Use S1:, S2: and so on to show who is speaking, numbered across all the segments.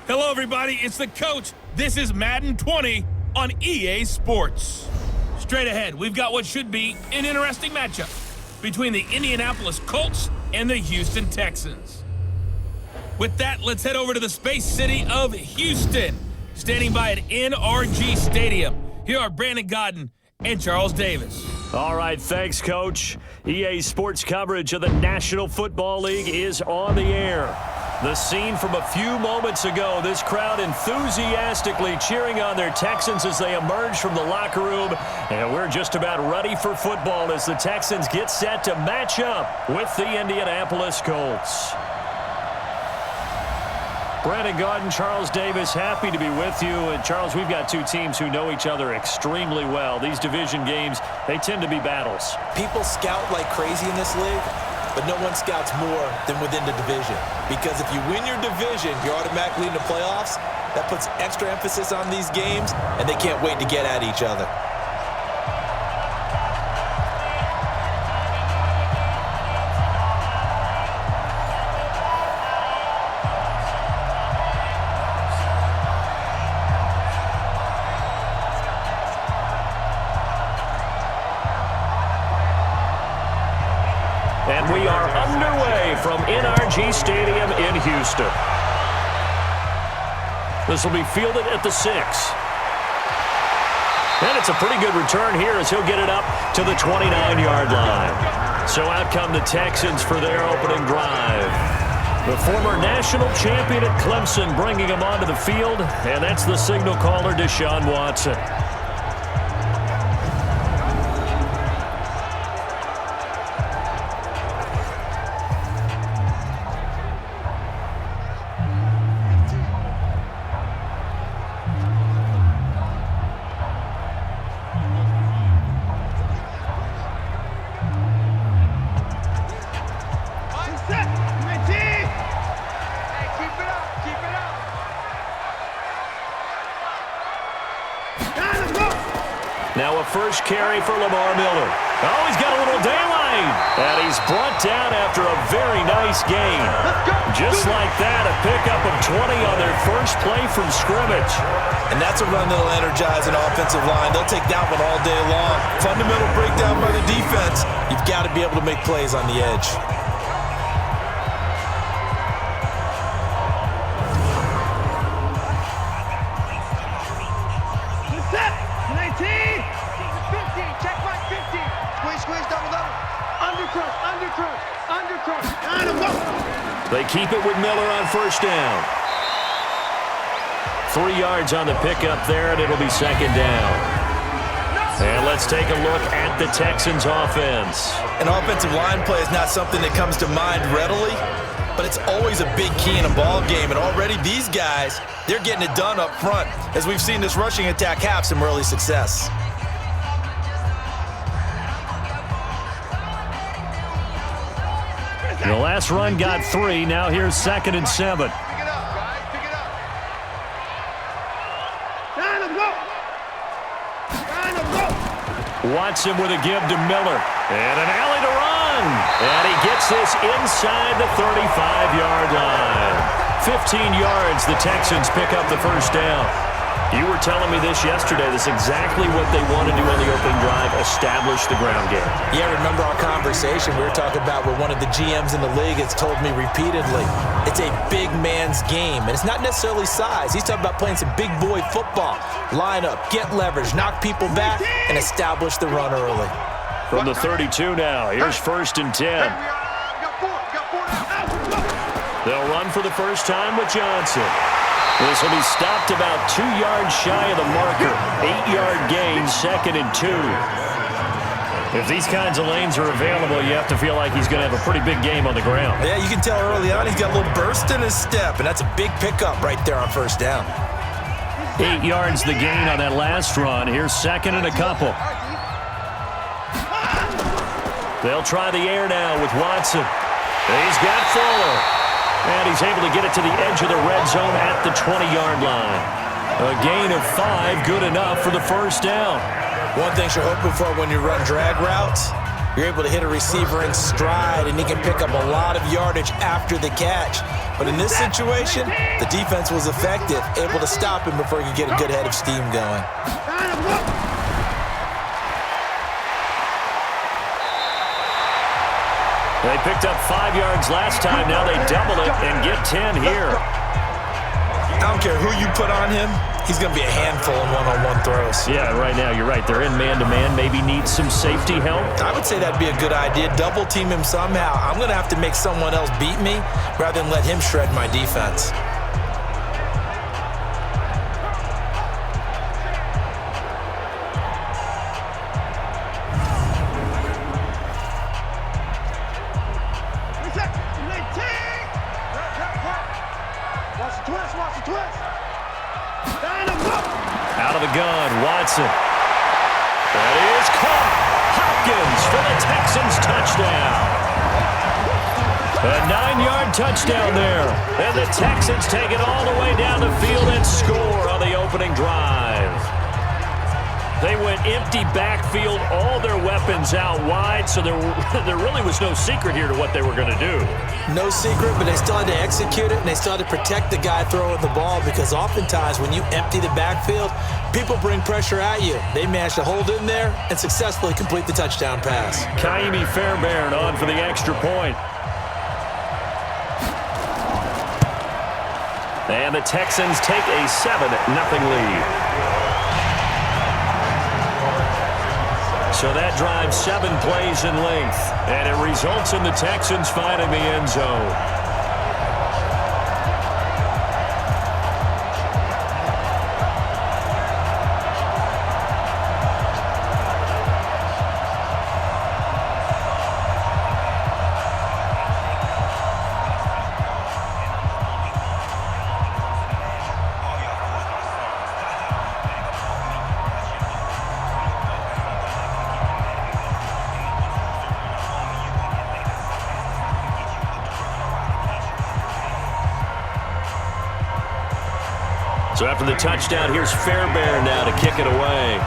S1: Hello, everybody. It's the coach. This is Madden 20 on EA Sports. Straight ahead, we've got what should be an interesting matchup between the Indianapolis Colts and the Houston Texans. With that, let's head over to the space city of Houston. Standing by at NRG Stadium, here are Brandon Godden and Charles Davis.
S2: All right, thanks, Coach. EA Sports coverage of the National Football League is on the air. The scene from a few moments ago, this crowd enthusiastically cheering on their Texans as they emerge from the locker room. And we're just about ready for football as the Texans get set to match up with the Indianapolis Colts. Brandon Godden, Charles Davis, happy to be with you. And Charles, we've got two teams who know each other extremely well. These division games, they tend to be battles.
S3: People scout like crazy in this league, but no one scouts more than within the division. Because if you win your division, you're automatically in the playoffs. That puts extra emphasis on these games, and they can't wait to get at each other.
S2: And we are underway from NRG Stadium in Houston. This will be fielded at the 6. And it's a pretty good return here as he'll get it up to the 29-yard line. So out come the Texans for their opening drive. The former national champion at Clemson bringing him onto the field, and that's the signal caller, Deshaun Watson. Now a first carry for Lamar Miller. Oh, he's got a little daylight. And he's brought down after a very nice gain. Just like that, a pickup of 20 on their first play from scrimmage.
S3: And that's a run that'll energize an offensive line. They'll take that one all day long. Fundamental breakdown by the defense. You've got to be able to make plays on the edge.
S2: They keep it with Miller on first down. 3 yards on the pickup there, and it'll be second down. And let's take a look at the Texans' offense.
S3: An offensive line play is not something that comes to mind readily, but it's always a big key in a ball game. And already these guys, they're getting it done up front, as we've seen this rushing attack have some early success.
S2: The last run got 3. Now here's 2nd and 7.
S4: Pick it up, guys. Pick it up.
S2: Watson with a give to Miller. And an alley to run. And he gets this inside the 35-yard line. 15 yards, the Texans pick up the first down. You were telling me this yesterday. This is exactly what they want to do on the opening drive, establish the ground game.
S3: Yeah, remember our conversation we were talking about where one of the GMs in the league has told me repeatedly, it's a big man's game. And it's not necessarily size. He's talking about playing some big boy football. Line up, get leverage, knock people back, and establish the run early.
S2: From the 32 now, here's 1st and 10. They'll run for the first time with Johnson. This will be stopped about 2 yards shy of the marker. 8-yard gain, 2nd and 2. If these kinds of lanes are available, you have to feel like he's going to have a pretty big game on the ground.
S3: Yeah, you can tell early on he's got a little burst in his step, and that's a big pickup right there on first down.
S2: 8 yards the gain on that last run. Here's 2nd and a couple. They'll try the air now with Watson. He's got Fuller. And he's able to get it to the edge of the red zone at the 20-yard line. A gain of 5, good enough for the first down.
S3: One thing you're hoping for when you run drag routes, You're able to hit a receiver in stride, and he can pick up a lot of yardage after the catch. But in this situation, the defense was effective, able to stop him before he could get a good head of steam going.
S2: They picked up 5 yards last time. Now they double it and get 10 here.
S3: I don't care who you put on him. He's going to be a handful in one-on-one throws.
S2: Yeah, right now, you're right. They're in man-to-man. Maybe need some safety help.
S3: I would say that'd be a good idea. Double team him somehow. I'm going to have to make someone else beat me rather than let him shred my defense.
S2: Out of the gun, Watson. That is caught. Hopkins for the Texans touchdown. A 9-yard touchdown there. And the Texans take it all the way down the field and score on the opening drive. They went empty backfield, all their weapons out wide, so there really was no secret here to what they were going to do.
S3: No secret, but they still had to execute it, and they still had to protect the guy throwing the ball, because oftentimes when you empty the backfield, people bring pressure at you. They managed to hold in there and successfully complete the touchdown pass.
S2: Kaimi Fairbairn on for the extra point. And the Texans take a 7-0 lead. So that drives 7 plays in length, and it results in the Texans finding the end zone. So after the touchdown, here's Fairbairn now to kick it away.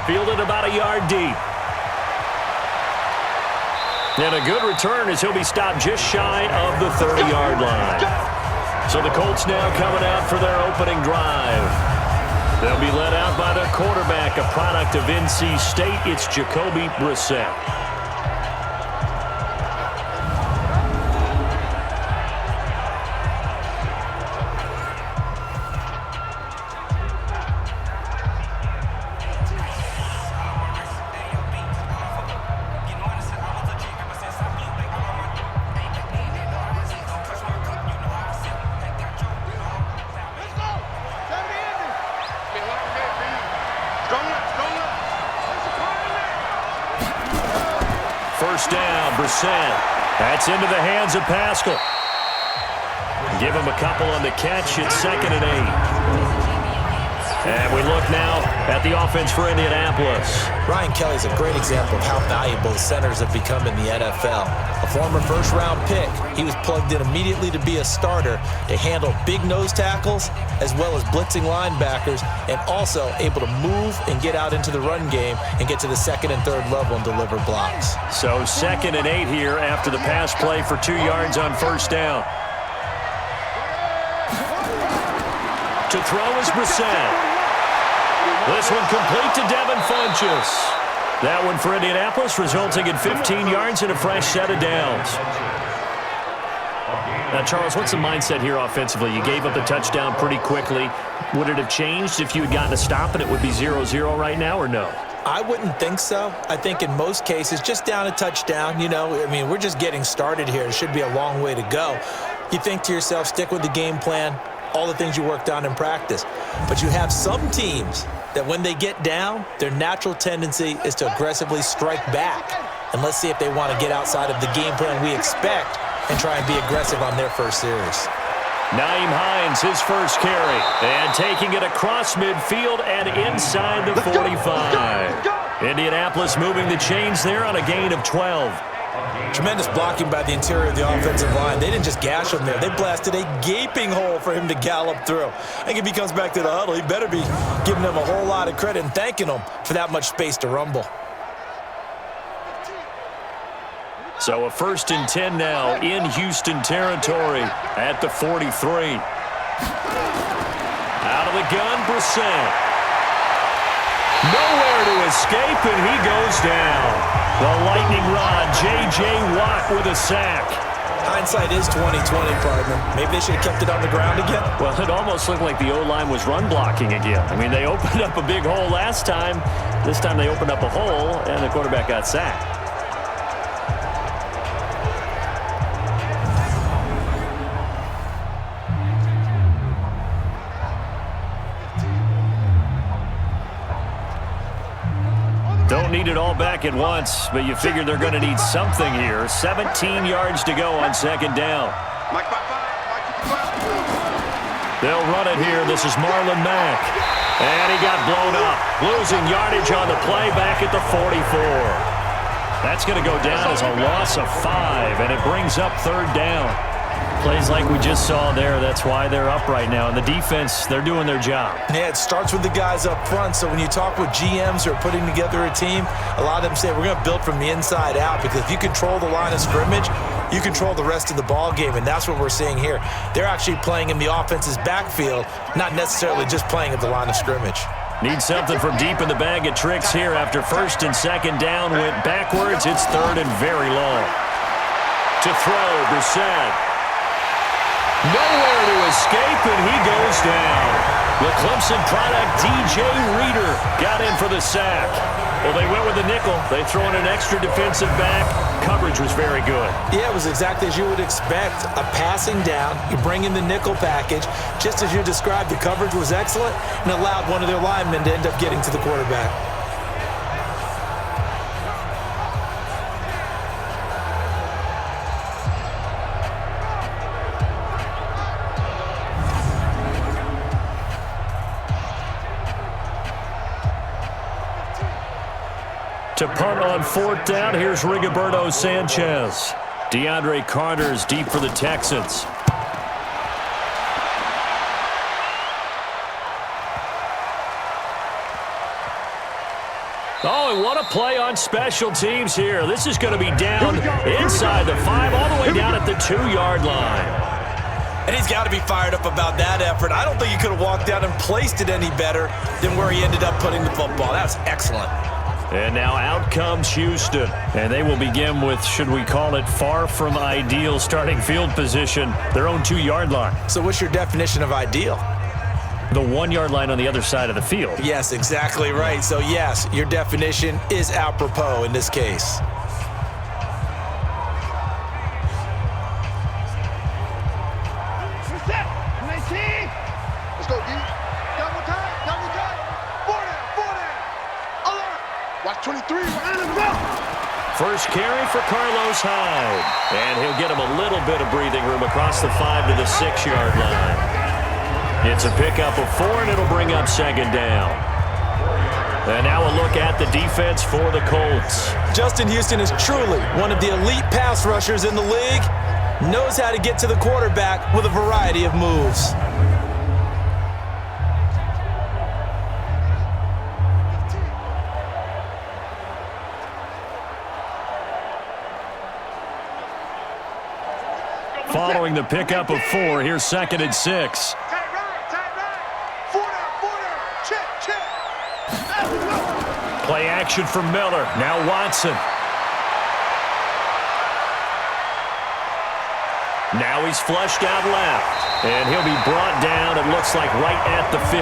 S2: Fielded about a yard deep. And a good return as he'll be stopped just shy of the 30-yard line. So the Colts now coming out for their opening drive. They'll be led out by their quarterback, a product of NC State. It's Jacoby Brissett. First down, Brissett. That's into the hands of Pascal. Give him a couple on the catch. It's 2nd and 8. And we look now at the offense for Indianapolis.
S3: Ryan Kelly's a great example of how valuable the centers have become in the NFL. A former first-round pick, he was plugged in immediately to be a starter to handle big nose tackles as well as blitzing linebackers, and also able to move and get out into the run game and get to the 2nd and 3rd level and deliver blocks.
S2: So 2nd and 8 here after the pass play for 2 yards on first down. To throw is Brissett. This one complete to Devin Funchess. That one for Indianapolis, resulting in 15 yards and a fresh set of downs. Now, Charles, what's the mindset here offensively? You gave up the touchdown pretty quickly. Would it have changed if you had gotten a stop and it would be 0-0 right now, or no?
S3: I wouldn't think so. I think in most cases, just down a touchdown, we're just getting started here. It should be a long way to go. You think to yourself, stick with the game plan, all the things you worked on in practice. But you have some teams that when they get down, their natural tendency is to aggressively strike back. And let's see if they want to get outside of the game plan we expect and try and be aggressive on their first series.
S2: Nyheim Hines, his first carry, and taking it across midfield and inside the 45. Indianapolis moving the chains there on a gain of 12.
S3: Tremendous blocking by the interior of the offensive line. They didn't just gash him there. They blasted a gaping hole for him to gallop through. I think if he comes back to the huddle, he better be giving them a whole lot of credit and thanking them for that much space to rumble.
S2: So a 1st and 10 now in Houston territory at the 43. Out of the gun, Brissett. Nowhere to escape, and he goes down. The lightning rod, J.J. Watt with a sack.
S3: Hindsight is 20/20, partner. Maybe they should have kept it on the ground again.
S2: Well, it almost looked like the O-line was run blocking again. I mean, they opened up a big hole last time. This time they opened up a hole, and the quarterback got sacked. Don't need it all back at once, but you figure they're going to need something here. 17 yards to go on 2nd down. They'll run it here. This is Marlon Mack. And he got blown up. Losing yardage on the play back at the 44. That's going to go down as a loss of 5, and it brings up 3rd down. Plays like we just saw there. That's why they're up right now. And the defense, they're doing their job.
S3: Yeah, it starts with the guys up front. So when you talk with GMs who are putting together a team, a lot of them say we're going to build from the inside out, because if you control the line of scrimmage, you control the rest of the ball game, and that's what we're seeing here. They're actually playing in the offense's backfield, not necessarily just playing at the line of scrimmage.
S2: Need something from deep in the bag of tricks here after 1st and 2nd down went backwards. It's 3rd and very long. To throw, Brissett. Nowhere to escape, and he goes down. The Clemson product, DJ Reader, got in for the sack. Well, they went with the nickel. They throw in an extra defensive back. Coverage was very good.
S3: Yeah, it was exactly as you would expect. A passing down, you bring in the nickel package. Just as you described, the coverage was excellent and allowed one of their linemen to end up getting to the quarterback.
S2: To punt on 4th down, here's Rigoberto Sanchez. DeAndre Carter's deep for the Texans. Oh, and what a play on special teams here. This is going to be down inside the 5, all the way down at the 2-yard line.
S3: And he's got to be fired up about that effort. I don't think he could have walked down and placed it any better than where he ended up putting the football. That was excellent.
S2: And now out comes Houston. And they will begin with, should we call it, far from ideal starting field position, their own 2-yard line.
S3: So what's your definition of ideal?
S2: The 1-yard line on the other side of the field.
S3: Yes, exactly right. So yes, your definition is apropos in this case.
S4: Let's go, D. Double time. Four down. Alert. Watch 23.
S2: First carry for Carlos Hyde. And he'll get him a little bit of breathing room across the 5 to the 6-yard line. It's a pickup of 4, and it'll bring up 2nd down. And now a look at the defense for the Colts.
S3: Justin Houston is truly one of the elite pass rushers in the league. Knows how to get to the quarterback with a variety of moves.
S2: Following the pickup of 4, here's 2nd and 6.
S4: Tight right. Four down. Check.
S2: Play action for Miller. Now Watson. Now he's flushed out left. And he'll be brought down, it looks like, right at the 15.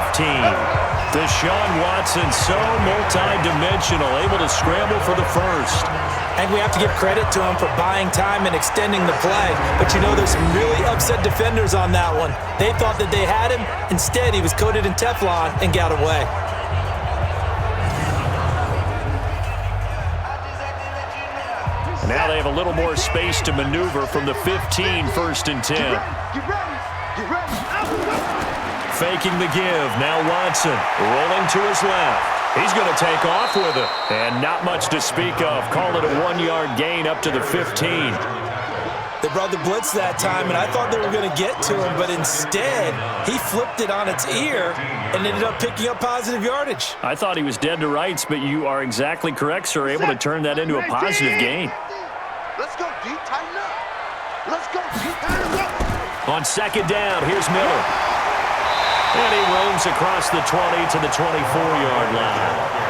S2: Deshaun Watson, so multi-dimensional, able to scramble for the first.
S3: And we have to give credit to him for buying time and extending the play. But you know, there's some really upset defenders on that one. They thought that they had him. Instead, he was coated in Teflon and got away.
S2: Now they have a little more space to maneuver from the 15, 1st and 10.
S4: Get ready.
S2: Faking the give. Now Watson rolling to his left. He's going to take off with it. And not much to speak of. Call it a 1-yard gain up to the 15.
S3: They brought the blitz that time, and I thought they were going to get to him, but instead, he flipped it on its ear and ended up picking up positive yardage.
S2: I thought he was dead to rights, but you are exactly correct, sir. Able to turn that into a positive gain.
S4: Let's go deep, tighten up. Let's go deep, tighten up.
S2: On second down, here's Miller. And he roams across the 20 to the 24-yard line.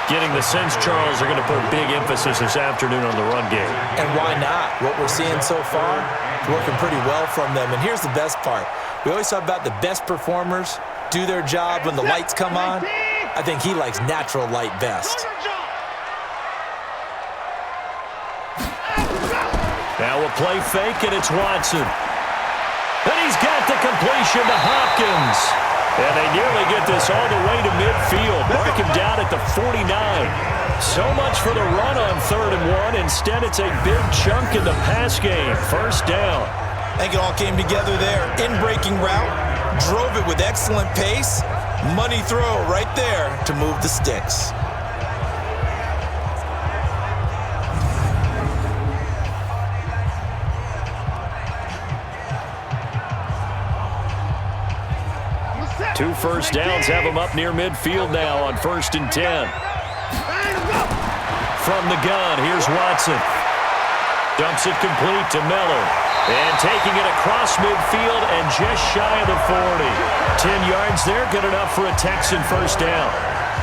S2: Getting the sense Charles are going to put big emphasis this afternoon on the run game.
S3: And why not? What we're seeing so far is working pretty well from them. And here's the best part. We always talk about the best performers do their job when the lights come on. I think he likes natural light best.
S2: Now a play fake, and it's Watson. And he's got the completion to Hopkins. And they nearly get this all the way to midfield. Mark him down at the 49. So much for the run on 3rd and 1. Instead, it's a big chunk in the pass game. First down.
S3: I think it all came together there. In-breaking route. Drove it with excellent pace. Money throw right there to move the sticks.
S2: Two first downs have him up near midfield now on 1st and 10. From the gun, here's Watson. Dumps it complete to Miller. And taking it across midfield and just shy of the 40. 10 yards there, good enough for a Texan first down.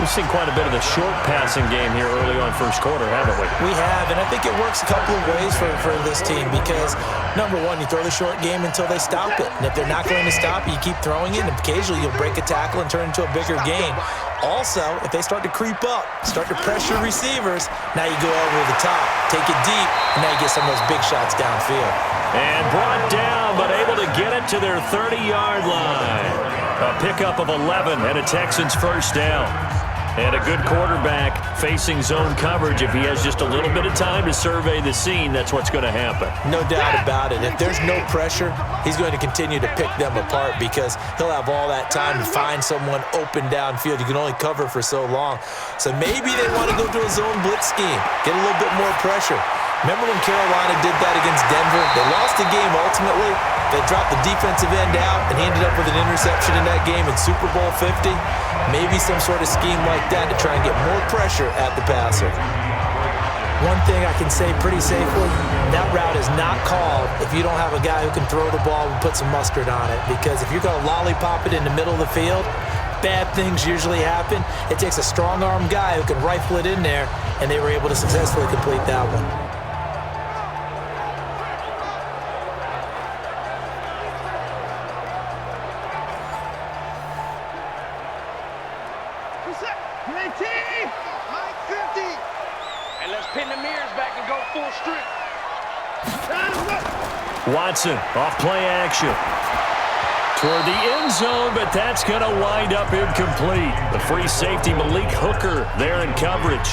S2: We've seen quite a bit of the short passing game here early on first quarter, haven't we?
S3: We have, and I think it works a couple of ways for this team because, number one, you throw the short game until they stop it. And if they're not going to stop it, you keep throwing it, and occasionally you'll break a tackle and turn it into a bigger gain. Also, if they start to creep up, start to pressure receivers, now you go over the top, take it deep, and now you get some of those big shots downfield.
S2: And brought down, but able to get it to their 30-yard line. A pickup of 11 and a Texans first down. And a good quarterback facing zone coverage. If he has just a little bit of time to survey the scene, that's what's going to happen.
S3: No doubt about it. If there's no pressure, he's going to continue to pick them apart because he'll have all that time to find someone open downfield. You can only cover for so long. So maybe they want to go to a zone blitz scheme, get a little bit more pressure. Remember when Carolina did that against Denver? They lost the game ultimately. They dropped the defensive end out, and he ended up with an interception in that game in Super Bowl 50. Maybe some sort of scheme like that to try and get more pressure at the passer. One thing I can say pretty safely, that route is not called if you don't have a guy who can throw the ball and put some mustard on it. Because if you're going to lollipop it in the middle of the field, bad things usually happen. It takes a strong-arm guy who can rifle it in there, and they were able to successfully complete that one.
S2: Watson off play action. Toward the end zone, but that's going to wind up incomplete. The free safety, Malik Hooker, there in coverage.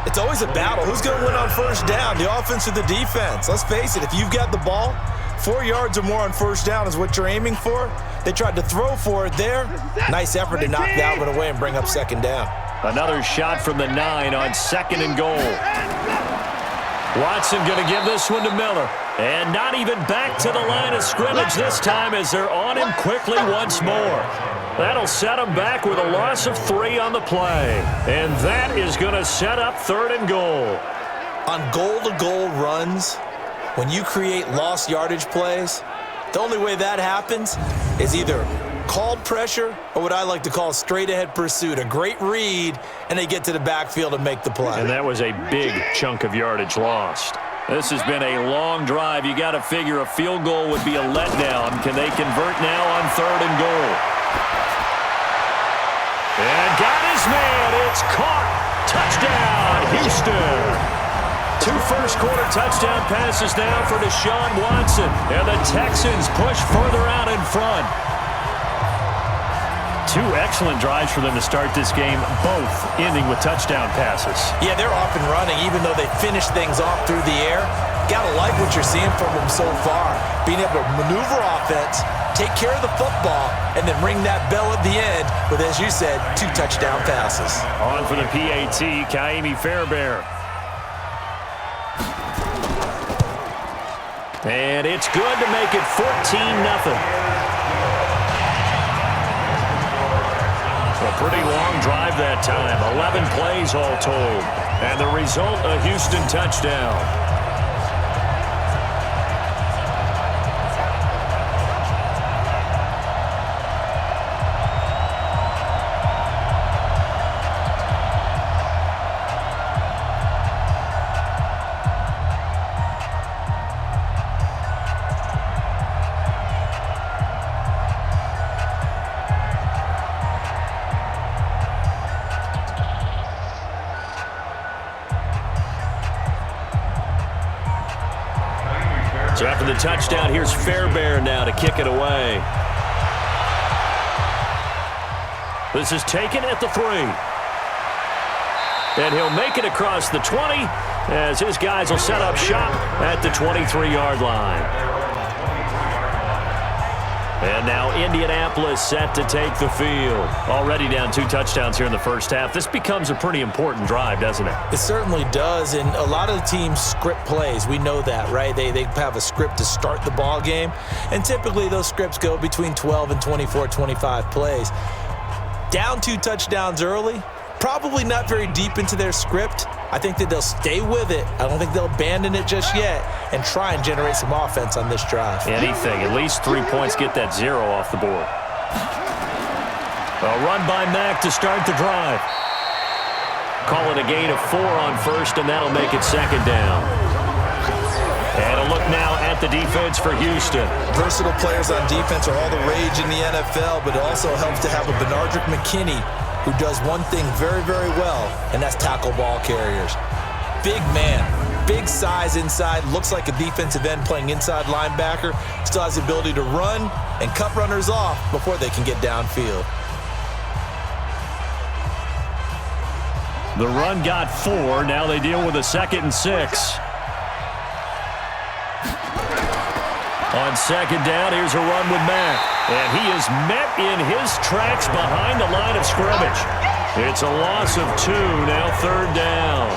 S3: It's always a battle. Who's going to win on first down, the offense or the defense? Let's face it, if you've got the ball, 4 yards or more on first down is what you're aiming for. They tried to throw for it there. Nice effort to knock that one away and bring up second down.
S2: Another shot from the 9 on 2nd and goal. Watson going to give this one to Miller. And not even back to the line of scrimmage this time as they're on him quickly once more. That'll set him back with a loss of 3 on the play. And that is going to set up 3rd and goal.
S3: On goal-to-goal runs, when you create lost yardage plays, the only way that happens is either called pressure or what I like to call straight-ahead pursuit. A great read, and they get to the backfield and make the play.
S2: And that was a big chunk of yardage lost. This has been a long drive. You got to figure a field goal would be a letdown. Can they convert now on 3rd and goal? And got his man. It's caught. Touchdown, Houston. 2 first-quarter touchdown passes now for Deshaun Watson. And the Texans push further out in front. 2 excellent drives for them to start this game, both ending with touchdown passes.
S3: Yeah, they're off and running, even though they finished things off through the air. got to like what you're seeing from him so far. Being able to maneuver offense, take care of the football, and then ring that bell at the end with, as you said, 2 touchdown passes.
S2: On for the PAT, Kaimi Fairbairn. And it's good to make it 14-0. A pretty long drive that time. 11 plays all told. And the result, a Houston touchdown. So after the touchdown, here's Fairbairn now to kick it away. This is taken at the 3. And he'll make it across the 20 as his guys will set up shop at the 23-yard line. And now Indianapolis set to take the field. Already down 2 touchdowns here in the first half. This becomes a pretty important drive, doesn't it?
S3: It certainly does, and a lot of the teams script plays. We know that, right? They have a script to start the ball game, and typically those scripts go between 12 and 24, 25 plays. Down 2 touchdowns early, probably not very deep into their script. I think that they'll stay with it. I don't think they'll abandon it just yet and try and generate some offense on this drive.
S2: Anything. At least 3 points, get that 0 off the board. A run by Mack to start the drive. Call it a gain of 4 on first, and that'll make it second down. And a look now at the defense for Houston.
S3: Versatile players on defense are all the rage in the NFL, but it also helps to have a Benardrick McKinney who does one thing very, very well, and that's tackle ball carriers. Big man, big size inside, looks like a defensive end playing inside linebacker, still has the ability to run and cut runners off before they can get downfield.
S2: The run got 4. Now they deal with a 2nd and 6. On second down, here's a run with Mack. And he is met in his tracks behind the line of scrimmage. It's a loss of 2, now 3rd down.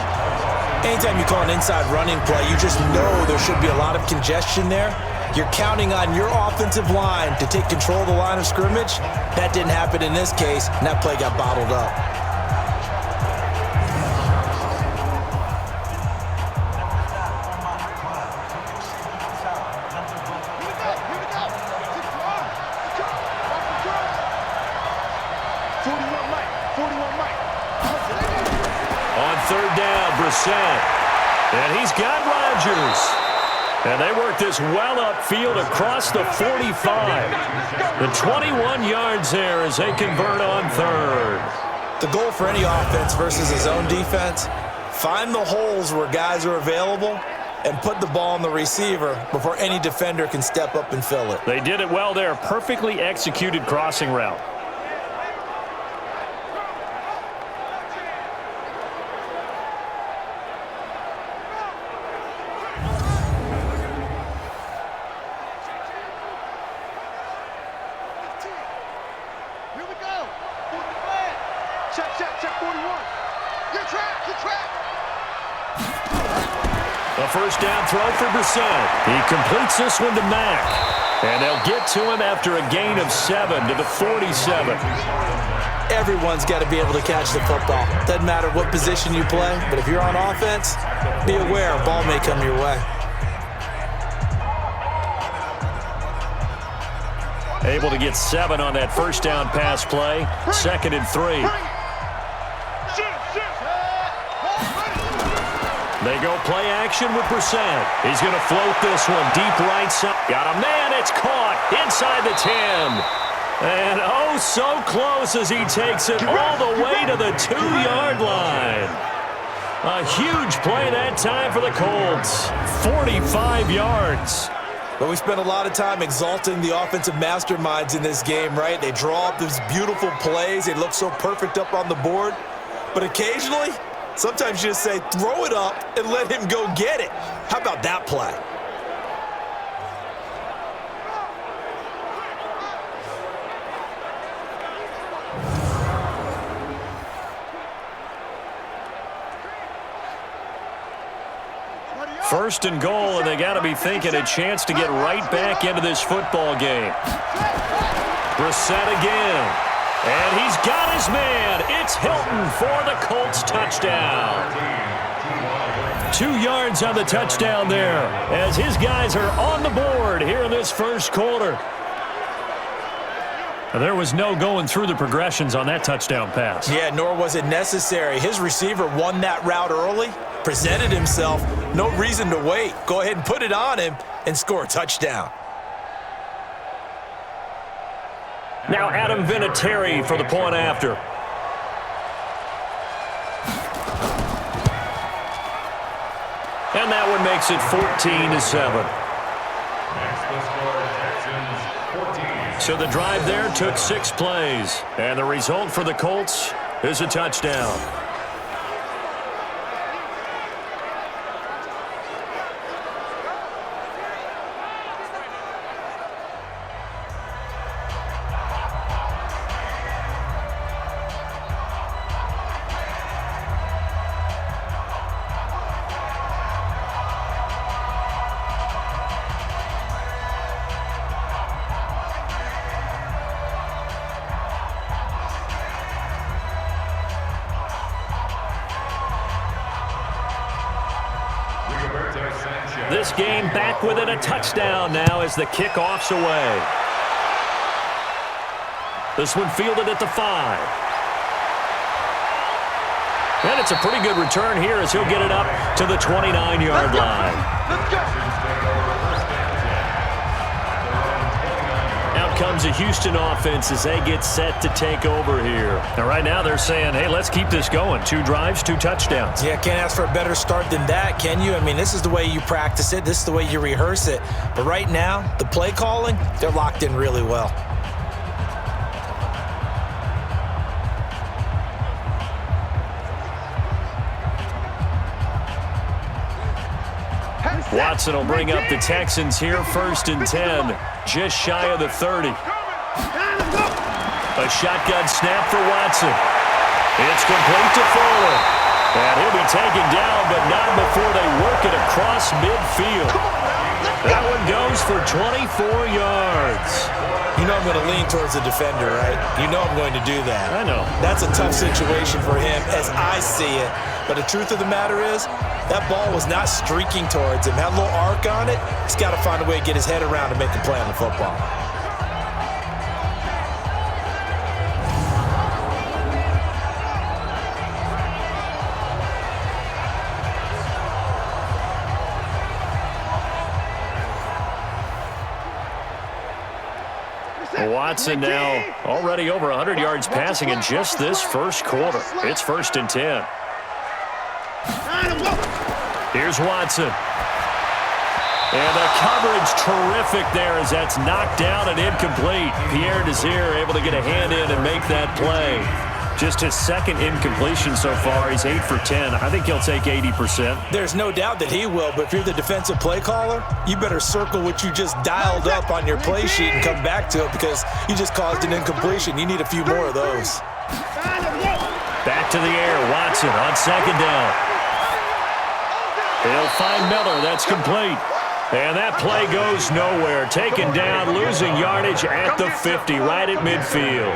S3: Anytime you call an inside running play, you just know there should be a lot of congestion there. You're counting on your offensive line to take control of the line of scrimmage. That didn't happen in this case, and that play got bottled up.
S2: And he's got Rodgers. And they work this well upfield across the 45. The 21 yards there as they convert on 3rd.
S3: The goal for any offense versus his own defense, find the holes where guys are available and put the ball on the receiver before any defender can step up and fill it.
S2: They did it well there. Perfectly executed crossing route. A first down throw for Brissett. He completes this one to Mack. And they'll get to him after a gain of 7 to the 47.
S3: Everyone's got to be able to catch the football. Doesn't matter what position you play, but if you're on offense, be aware a ball may come your way.
S2: Able to get 7 on that first down pass play. 2nd and 3. They go play action with Brissett. He's going to float this one deep right side. Got a man. It's caught inside the 10. And oh, so close as he takes it all the way to the 2-yard line. A huge play that time for the Colts. 45 yards.
S3: But we spent a lot of time exalting the offensive masterminds in this game, right? They draw up these beautiful plays. They look so perfect up on the board. But occasionally, Sometimes you just say, throw it up and let him go get it. How about that play?
S2: First and goal, and they got to be thinking a chance to get right back into this football game. Brissett again. And he's got his man. It's Hilton for the Colts touchdown. 2 yards on the touchdown there as his guys are on the board here in this first quarter. And there was no going through the progressions on that touchdown pass.
S3: Yeah, nor was it necessary. His receiver won that route early, presented himself, no reason to wait. Go ahead and put it on him and score a touchdown.
S2: Now Adam Vinatieri for the point after. And that one makes it 14-7. So the drive there took 6 plays. And the result for the Colts is a touchdown. This game back within a touchdown now as the kickoff's away. This one fielded at the 5. And it's a pretty good return here as he'll get it up to the 29-yard line.
S4: Let's go.
S2: Out comes the Houston offense as they get set to take over here. Now, right now they're saying, hey, let's keep this going. 2 drives, 2 touchdowns.
S3: Yeah, can't ask for a better start than that, can you? I mean, this is the way you practice it. This is the way you rehearse it. But right now, the play calling, they're locked in really well.
S2: Watson will bring up the Texans here, 1st and 10, just shy of the 30. A shotgun snap for Watson. It's complete to Fuller. And he'll be taken down, but not before they work it across midfield. That one goes for 24 yards.
S3: You know I'm going to lean towards the defender, right? You know I'm going to do that.
S2: I know.
S3: That's a tough situation for him as I see it. But the truth of the matter is, that ball was not streaking towards him. Had a little arc on it. He's got to find a way to get his head around and make a play on the football.
S2: Watson now already over 100 yards passing in just this first quarter. It's 1st and 10. Here's Watson. And the coverage terrific there as that's knocked down and incomplete. Pierre Desir able to get a hand in and make that play. Just his 2nd incompletion so far. He's 8 for 10. I think he'll take 80%.
S3: There's no doubt that he will, but if you're the defensive play caller, you better circle what you just dialed up on your play sheet and come back to it because you just caused an incompletion. You need a few more of those.
S2: Back to the air. Watson on 2nd down. He'll find Miller. That's complete. And that play goes nowhere. Taken down, losing yardage at the 50, right at midfield.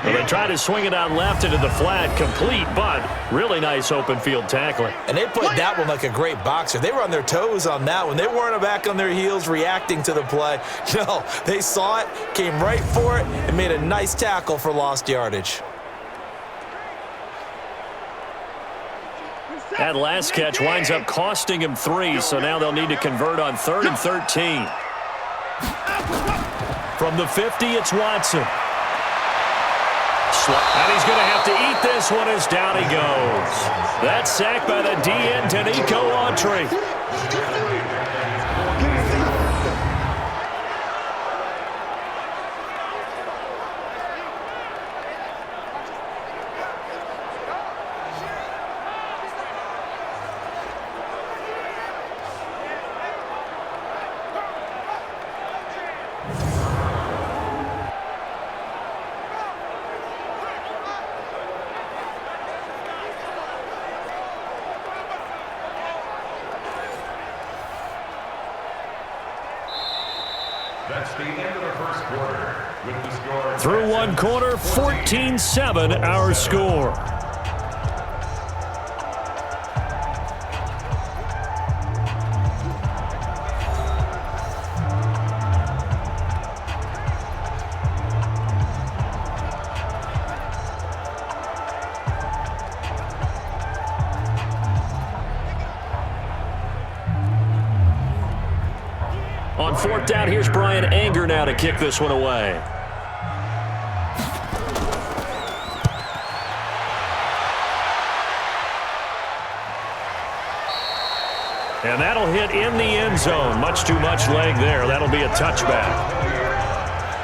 S2: Well, they try to swing it out left into the flat, complete, but really nice open field tackling.
S3: And they played that one like a great boxer. They were on their toes on that one. They weren't back on their heels reacting to the play. No, they saw it, came right for it, and made a nice tackle for lost yardage.
S2: That last catch winds up costing him 3, so now they'll need to convert on 3rd and 13. From the 50, it's Watson. And he's going to have to eat this one as down he goes. That's sacked by the DN, Danico Autry. Through one quarter, 14-7 our score. On fourth down, here's Brian Anger now to kick this one away. And that'll hit in the end zone. Much too much leg there. That'll be a touchback.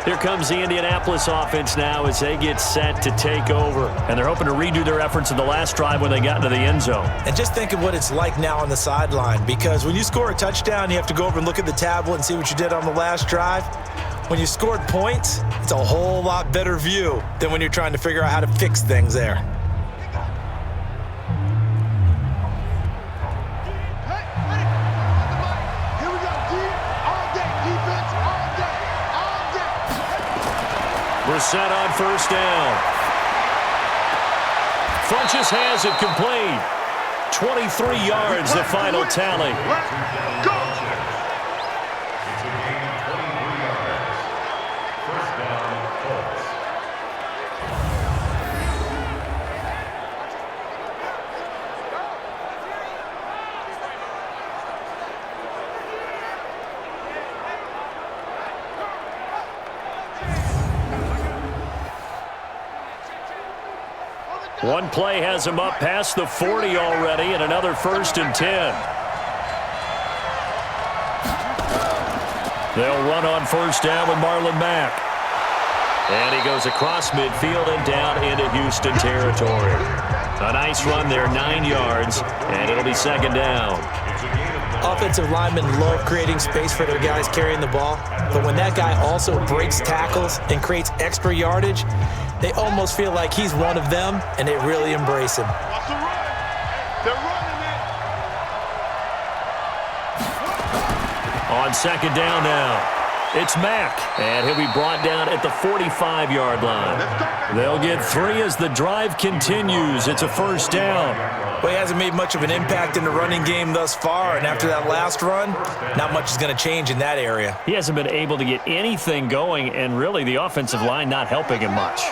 S2: Here comes the Indianapolis offense now as they get set to take over. And they're hoping to redo their efforts in the last drive when they got into the end zone.
S3: And just think of what it's like now on the sideline, because when you score a touchdown, you have to go over and look at the tablet and see what you did on the last drive. When you scored points, it's a whole lot better view than when you're trying to figure out how to fix things there.
S2: Set on first down. Funchess has it complete. 23 yards, the final tally.
S4: Let's go.
S5: It's a gain of 23 yards. First down, Colts.
S2: One play has him up past the 40 already, and another 1st and 10. They'll run on first down with Marlon Mack. And he goes across midfield and down into Houston territory. A nice run there, 9 yards, and it'll be second down.
S3: Offensive linemen love creating space for their guys carrying the ball, but when that guy also breaks tackles and creates extra yardage, they almost feel like he's one of them, and they really embrace him.
S4: Watch the run. They're running it.
S2: On second down now, it's Mack, and he'll be brought down at the 45-yard line. They'll get 3 as the drive continues. It's a first down.
S3: Well, he hasn't made much of an impact in the running game thus far, and after that last run, not much is going to change in that area.
S2: He hasn't been able to get anything going, and really the offensive line not helping him much.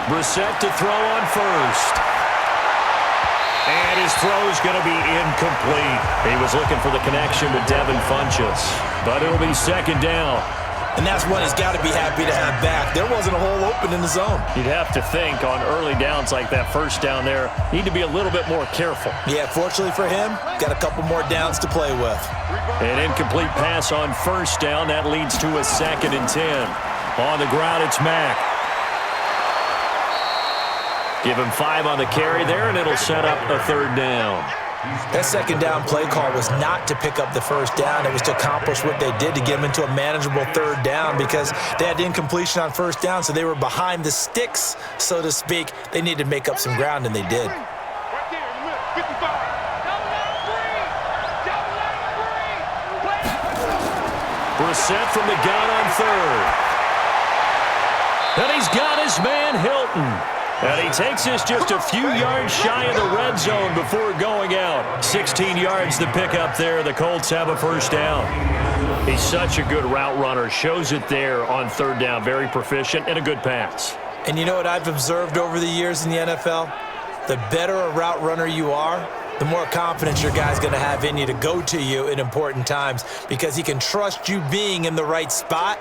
S2: Brissett to throw on first. And his throw's going to be incomplete. He was looking for the connection with Devin Funchess, but it'll be second down.
S3: And that's one he's got to be happy to have back. There wasn't a hole open in the zone.
S2: You'd have to think on early downs like that first down there, need to be a little bit more careful.
S3: Yeah, fortunately for him, got a couple more downs to play with.
S2: An incomplete pass on first down. That leads to a 2nd and 10. On the ground, it's Mack. Give him 5 on the carry there, and it'll set up a 3rd down.
S3: That second down play call was not to pick up the first down. It was to accomplish what they did to get them into a manageable 3rd down, because they had incompletion on first down, so they were behind the sticks, so to speak. They needed to make up some ground, and they did.
S4: Right there in the middle, 55.
S2: Brissett from the gun on 3rd. And he's got his man Hilton. And he takes this just a few yards shy of the red zone before going out. 16 yards to pick up there. The Colts have a first down. He's such a good route runner. Shows it there on 3rd down. Very proficient and a good pass.
S3: And you know what I've observed over the years in the NFL? The better a route runner you are, the more confidence your guy's going to have in you to go to you in important times, because he can trust you being in the right spot,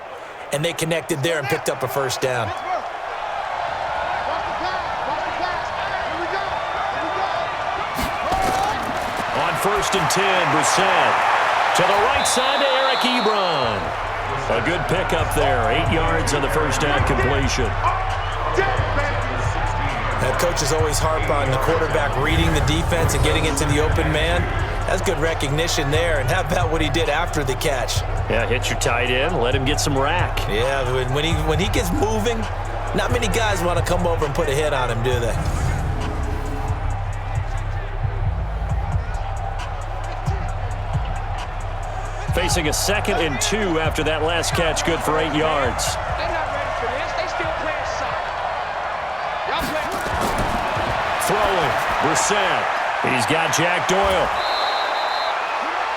S3: and they connected there and picked up a first down.
S2: On 1st and 10, Brissett to the right side to Eric Ebron. A good pickup there. 8 yards on the first down completion.
S3: That coach is always harp on the quarterback reading the defense and getting into the open man. That's good recognition there. And how about what he did after the catch?
S2: Yeah, hit your tight end, let him get some rack.
S3: Yeah, when he gets moving, not many guys want to come over and put a hit on him, do they?
S2: facing a 2nd and 2 after that last catch, good for 8 yards.
S4: They're not ready for this. They still playing soccer. Y'all play.
S2: Throwing, Brissett. He's got Jack Doyle.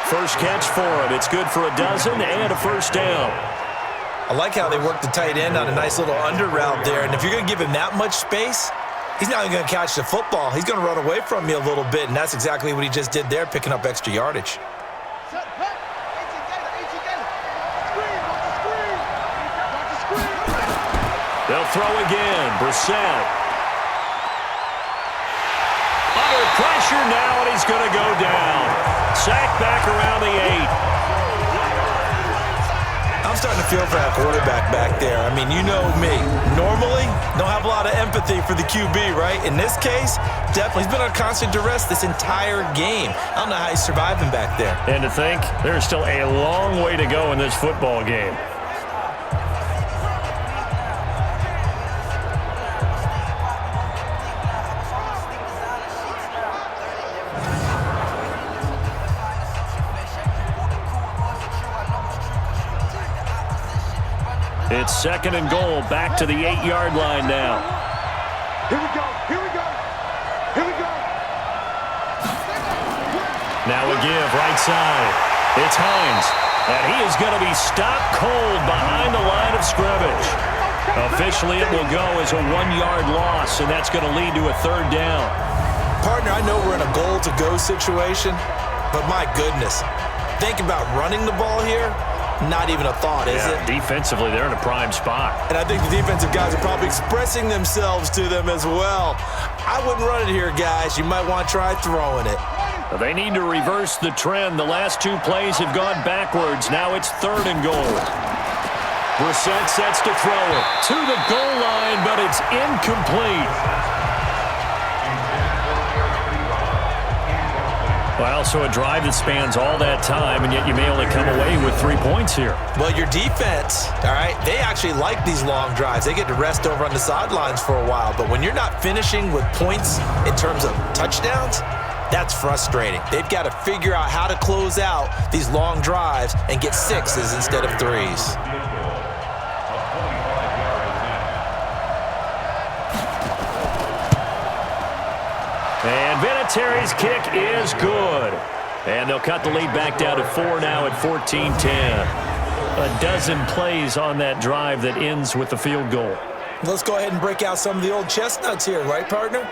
S2: First catch for him. It's good for a dozen and a first down.
S3: I like how they work the tight end on a nice little under route there. And if you're going to give him that much space, he's not even going to catch the football. He's going to run away from you a little bit, and that's exactly what he just did there, picking up extra yardage.
S2: They'll throw again. Brissett. Under pressure now, and he's going to go down. Sacked back around the 8.
S3: I'm starting to feel for that quarterback back there. I mean, you know me. Normally, don't have a lot of empathy for the QB, right? In this case, definitely. He's been on constant duress this entire game. I don't know how he's surviving back there.
S2: And to think, there's still a long way to go in this football game. It's 2nd and goal, back to the 8-yard line now.
S4: Here we go. Here we go. Here we go.
S2: Now a give, right side. It's Hines, and he is going to be stopped cold behind the line of scrimmage. Officially, it will go as a 1-yard loss, and that's going to lead to a 3rd down.
S3: Partner, I know we're in a goal-to-go situation, but my goodness, think about running the ball here. Not even a thought, is it?
S2: Defensively, they're in a prime spot.
S3: And I think the defensive guys are probably expressing themselves to them as well. I wouldn't run it here, guys. You might want to try throwing it.
S2: They need to reverse the trend. The last 2 plays have gone backwards. Now it's 3rd and goal. Brissett sets to throw it to the goal line, but it's incomplete. Well, so a drive that spans all that time, and yet you may only come away with 3 points here.
S3: Well, your defense, all right, they actually like these long drives. They get to rest over on the sidelines for a while. But when you're not finishing with points in terms of touchdowns, that's frustrating. They've got to figure out how to close out these long drives and get 6s instead of 3s.
S2: And Vinatieri's kick is good. And they'll cut the lead back down to 4 now at 14-10. A dozen plays on that drive that ends with the field goal.
S3: Let's go ahead and break out some of the old chestnuts here, right, partner?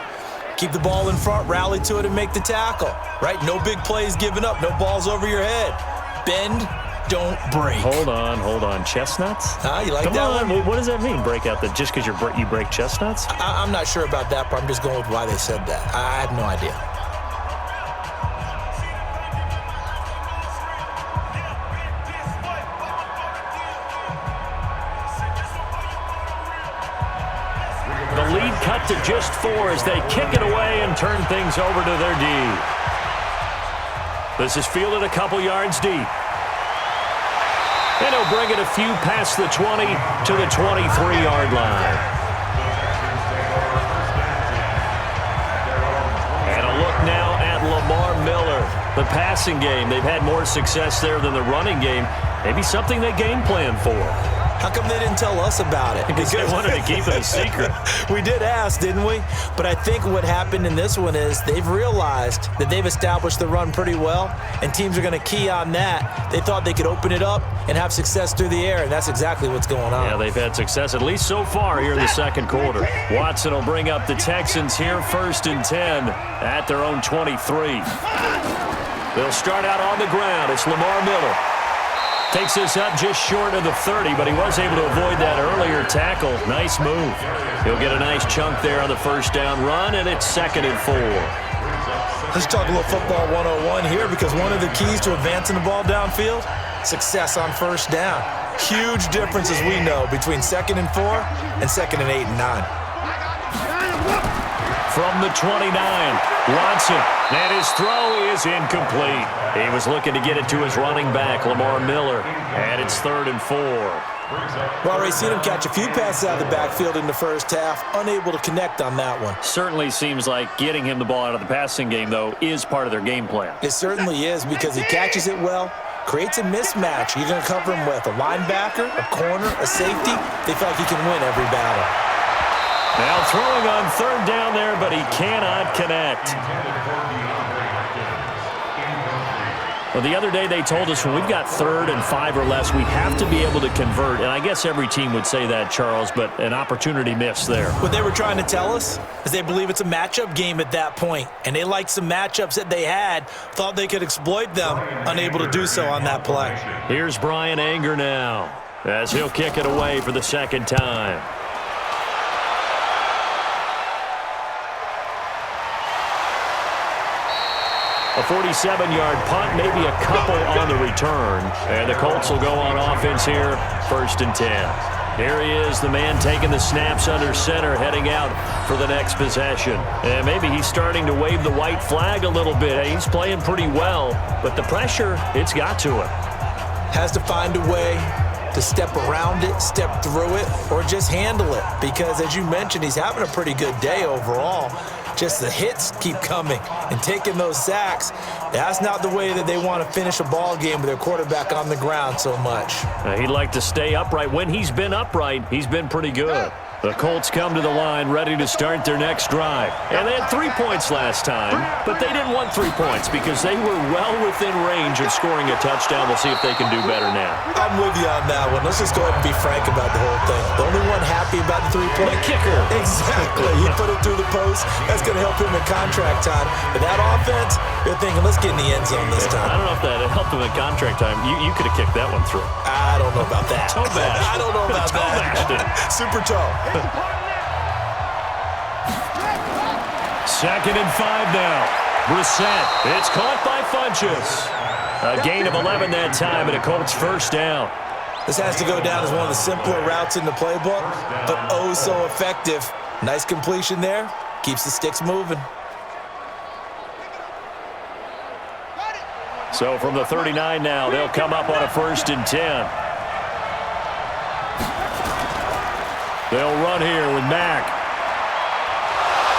S3: Keep the ball in front, rally to it, and make the tackle, right? No big plays given up, no balls over your head. Bend, don't break.
S2: Hold on. Chestnuts?
S3: You like
S2: Come
S3: that
S2: on.
S3: one?
S2: What does that mean, break out? Just because you break chestnuts?
S3: I'm not sure about that, but I'm just going with why they said that. I have no idea.
S2: The lead cut to just 4 as they kick it away and turn things over to their D. This is fielded a couple yards deep. And he'll bring it a few past the 20 to the 23-yard line. And a look now at Lamar Miller. The passing game, they've had more success there than the running game. Maybe something they game plan for.
S3: How come they didn't tell us about it?
S2: Because they wanted to keep it a secret.
S3: We did ask, didn't we? But I think what happened in this one is they've realized that they've established the run pretty well, and teams are going to key on that. They thought they could open it up and have success through the air, and that's exactly what's going on.
S2: Yeah, they've had success, at least so far here in the second quarter. Watson will bring up the Texans here, 1st and 10 at their own 23. They'll start out on the ground. It's Lamar Miller. Takes this up just short of the 30, but he was able to avoid that earlier tackle. Nice move. He'll get a nice chunk there on the first down run, and it's 2nd and 4.
S3: Let's talk a little football 101 here, because one of the keys to advancing the ball downfield, success on first down. Huge difference, as we know, between 2nd and 4 and 2nd and 8 and 9.
S2: From the 29, Watson, and his throw is incomplete. He was looking to get it to his running back, Lamar Miller, and it's 3rd and 4.
S3: Well, already seen him catch a few passes out of the backfield in the first half, unable to connect on that one.
S2: Certainly seems like getting him the ball out of the passing game, though, is part of their game plan.
S3: It certainly is, because he catches it well, creates a mismatch. You're going to cover him with a linebacker, a corner, a safety. They feel like he can win every battle.
S2: Now throwing on third down there, but he cannot connect. Well, the other day they told us when we've got 3rd and 5 or less, we have to be able to convert. And I guess every team would say that, Charles, but an opportunity missed there.
S3: What they were trying to tell us is they believe it's a matchup game at that point. And they liked some matchups that they had, thought they could exploit them, unable to do so on that play.
S2: Here's Brian Anger now as he'll kick it away for the second time. A 47-yard punt, maybe a couple on the return. And the Colts will go on offense here, 1st and 10. Here he is, the man taking the snaps under center, heading out for the next possession. And maybe he's starting to wave the white flag a little bit. He's playing pretty well, but the pressure, it's got to him.
S3: Has to find a way to step around it, step through it, or just handle it. Because as you mentioned, he's having a pretty good day overall. Just the hits keep coming and taking those sacks. That's not the way that they want to finish a ball game with their quarterback on the ground so much.
S2: He'd like to stay upright. When he's been upright, he's been pretty good. The Colts come to the line ready to start their next drive. And they had 3 points last time, but they didn't want 3 points because they were well within range of scoring a touchdown. We'll see if they can do better now.
S3: I'm with you on that one. Let's just go ahead and be frank about the whole thing. The only one happy about the 3-point
S2: kicker.
S3: Exactly. He put it through the post. That's going to help him in contract time. But that offense, they're thinking, let's get in the end zone this time.
S2: I don't know if that helped him in contract time. You could have kicked that one through.
S3: I don't know about that.
S2: Toe bash.
S3: I don't know about
S2: toe
S3: that.
S2: Bashed it.
S3: Super toe.
S2: 2nd and 5 now. Brissett. It's caught by Funchess. A gain of 11 that time, and a Colts 1st down.
S3: This has to go down as one of the simpler routes in the playbook, but oh so effective. Nice completion there. Keeps the sticks moving.
S2: So from the 39 now, they'll come up on a 1st and 10. They'll run here with Mack.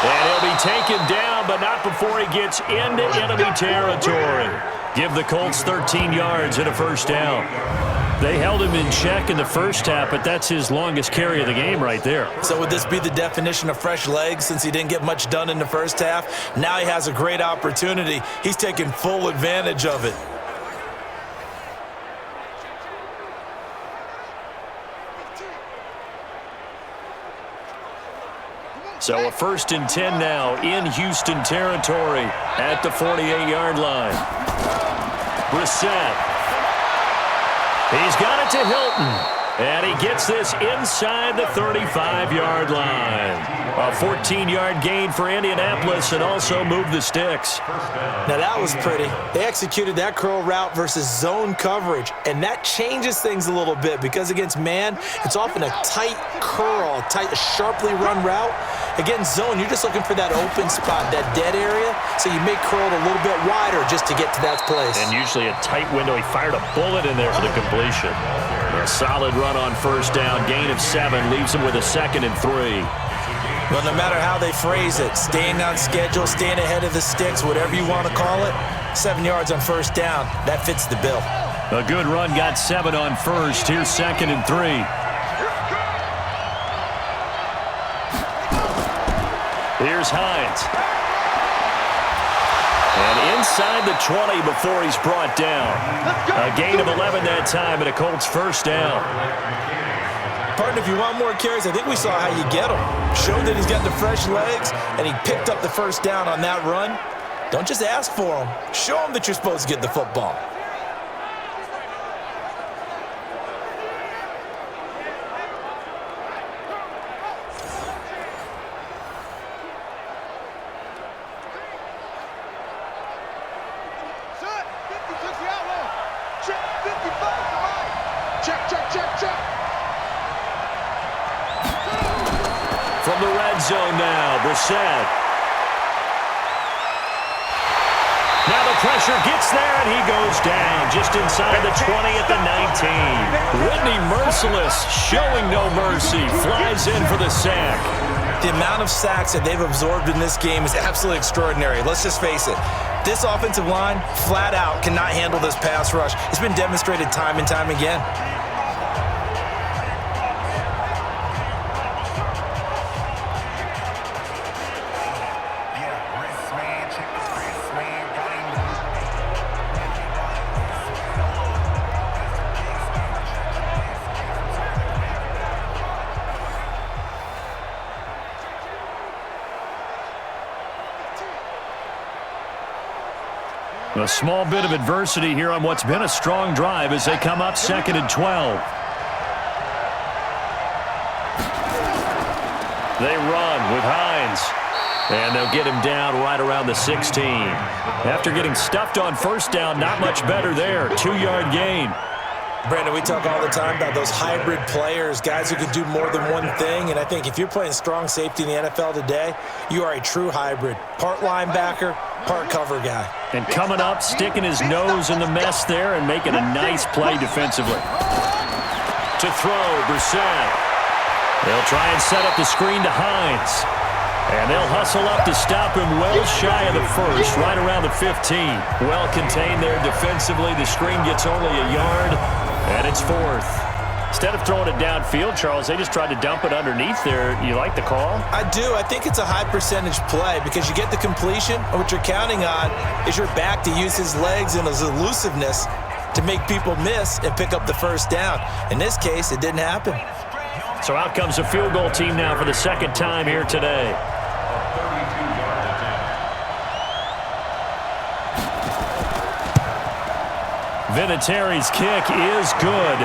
S2: And he'll be taken down, but not before he gets into enemy territory. Give the Colts 13 yards and a 1st down. They held him in check in the first half, but that's his longest carry of the game right there.
S3: So would this be the definition of fresh legs since he didn't get much done in the first half? Now he has a great opportunity. He's taking full advantage of it.
S2: So a 1st and 10 now in Houston territory at the 48-yard line. Brissett. He's got it to Hilton. And he gets this inside the 35-yard line. A 14-yard gain for Indianapolis and also moved the sticks.
S3: Now that was pretty. They executed that curl route versus zone coverage, and that changes things a little bit because against man, it's often a tight curl, tight, sharply run route. Against zone, you're just looking for that open spot, that dead area, so you make curl a little bit wider just to get to that place.
S2: And usually a tight window. He fired a bullet in there for the completion. A solid run on 1st down, gain of 7, leaves him with a 2nd and 3.
S3: But no matter how they phrase it, staying on schedule, staying ahead of the sticks, whatever you want to call it, 7 yards on 1st down, that fits the bill.
S2: A good run, got 7 on 1st. Here's 2nd and 3. Here's Hines. And inside the 20 before he's brought down. A gain of 11 that time and a Colts 1st down.
S3: Partner, if you want more carries, I think we saw how you get him. Showed that he's got the fresh legs, and he picked up the 1st down on that run. Don't just ask for him. Show him that you're supposed to get the football.
S2: From the red zone now, Brissett. Now the pressure gets there, and he goes down just inside the 20 at the 19. Whitney Merciless, showing no mercy, flies in for the sack.
S3: The amount of sacks that they've absorbed in this game is absolutely extraordinary. Let's just face it. This offensive line, flat out, cannot handle this pass rush. It's been demonstrated time and time again.
S2: A small bit of adversity here on what's been a strong drive as they come up 2nd and 12. They run with Hines. And they'll get him down right around the 16. After getting stuffed on first down, not much better there. 2-yard gain.
S3: Brandon, we talk all the time about those hybrid players, guys who can do more than one thing. And I think if you're playing strong safety in the NFL today, you are a true hybrid. Part linebacker, part cover guy.
S2: And coming up, sticking his nose in the mess there and making a nice play defensively. To throw, Brissett. They'll try and set up the screen to Hines. And they'll hustle up to stop him well shy of the first, right around the 15. Well contained there defensively. The screen gets only a yard, and it's 4th. Instead of throwing it downfield, Charles, they just tried to dump it underneath there. You like the call?
S3: I do. I think it's a high percentage play because you get the completion, and what you're counting on is your back to use his legs and his elusiveness to make people miss and pick up the first down. In this case, it didn't happen.
S2: So out comes the field goal team now for the second time here today. Vinatieri's kick is good.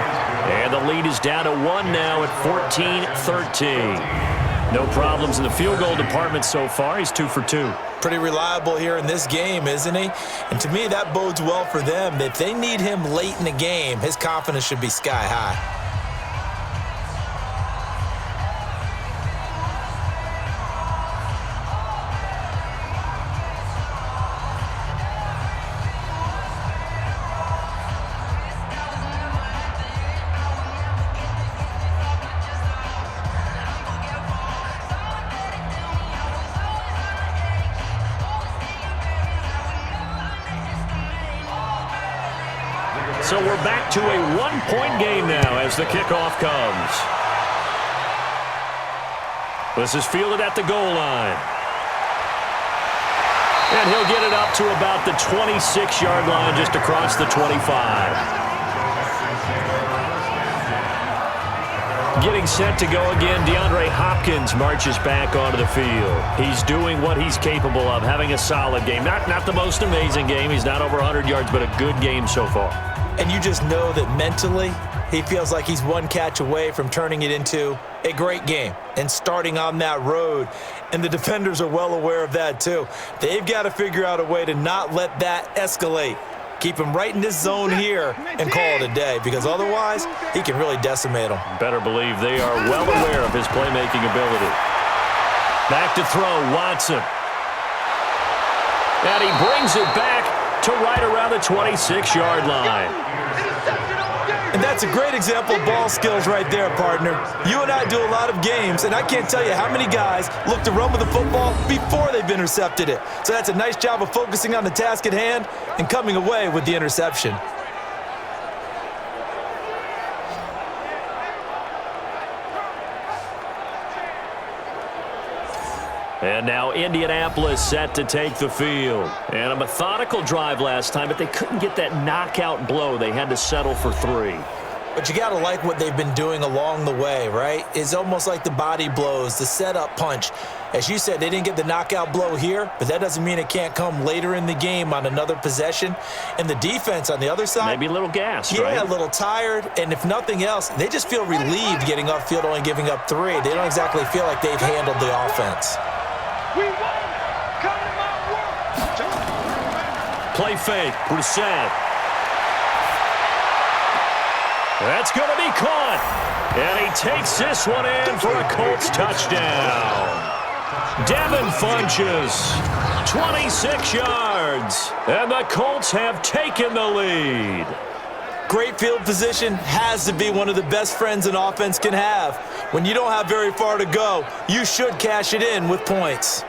S2: And the lead is down to 1 now at 14-13. No problems in the field goal department so far. He's 2 for 2.
S3: Pretty reliable here in this game, isn't he? And to me, that bodes well for them. If they need him late in the game, his confidence should be sky high.
S2: So we're back to a one-point game now as the kickoff comes. This is fielded at the goal line. And he'll get it up to about the 26-yard line, just across the 25. Getting set to go again, DeAndre Hopkins marches back onto the field. He's doing what he's capable of, having a solid game. Not the most amazing game. He's not over 100 yards, but a good game so far.
S3: And you just know that mentally, he feels like he's one catch away from turning it into a great game and starting on that road. And the defenders are well aware of that too. They've got to figure out a way to not let that escalate. Keep him right in this zone here and call it a day, because otherwise he can really decimate them.
S2: Better believe they are well aware of his playmaking ability. Back to throw, Watson. And he brings it back to right around the 26-yard line.
S3: And that's a great example of ball skills right there, partner. You and I do a lot of games, and I can't tell you how many guys look to run with the football before they've intercepted it. So that's a nice job of focusing on the task at hand and coming away with the interception.
S2: And now Indianapolis set to take the field. And a methodical drive last time, but they couldn't get that knockout blow. They had to settle for 3.
S3: But you got to like what they've been doing along the way, right? It's almost like the body blows, the setup punch. As you said, they didn't get the knockout blow here, but that doesn't mean it can't come later in the game on another possession. And the defense on the other side,
S2: maybe a little gassed, right?
S3: Yeah, a little tired. And if nothing else, they just feel relieved getting upfield, only giving up 3. They don't exactly feel like they've handled the offense.
S2: Play fake, Brissett. That's going to be caught. And he takes this one in for a Colts touchdown. Devin Funches, 26 yards. And the Colts have taken the lead.
S3: Great field position has to be one of the best friends an offense can have. When you don't have very far to go, you should cash it in with points.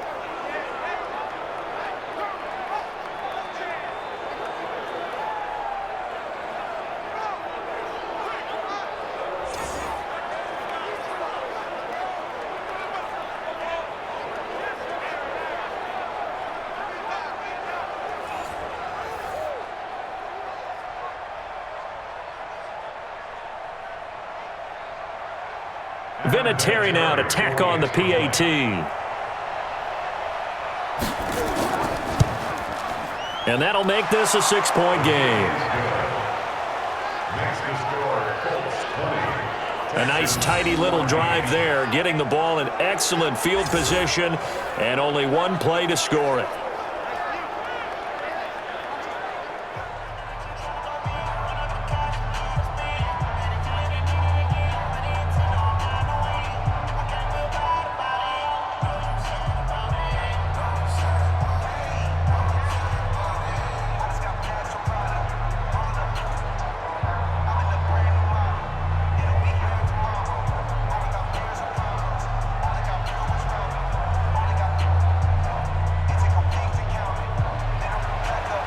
S2: Vinatieri now to tack on the PAT. And that'll make this a 6-point game.
S5: Next to score, Colts 20.
S2: A nice tidy little drive there, getting the ball in excellent field position, and only one play to score it.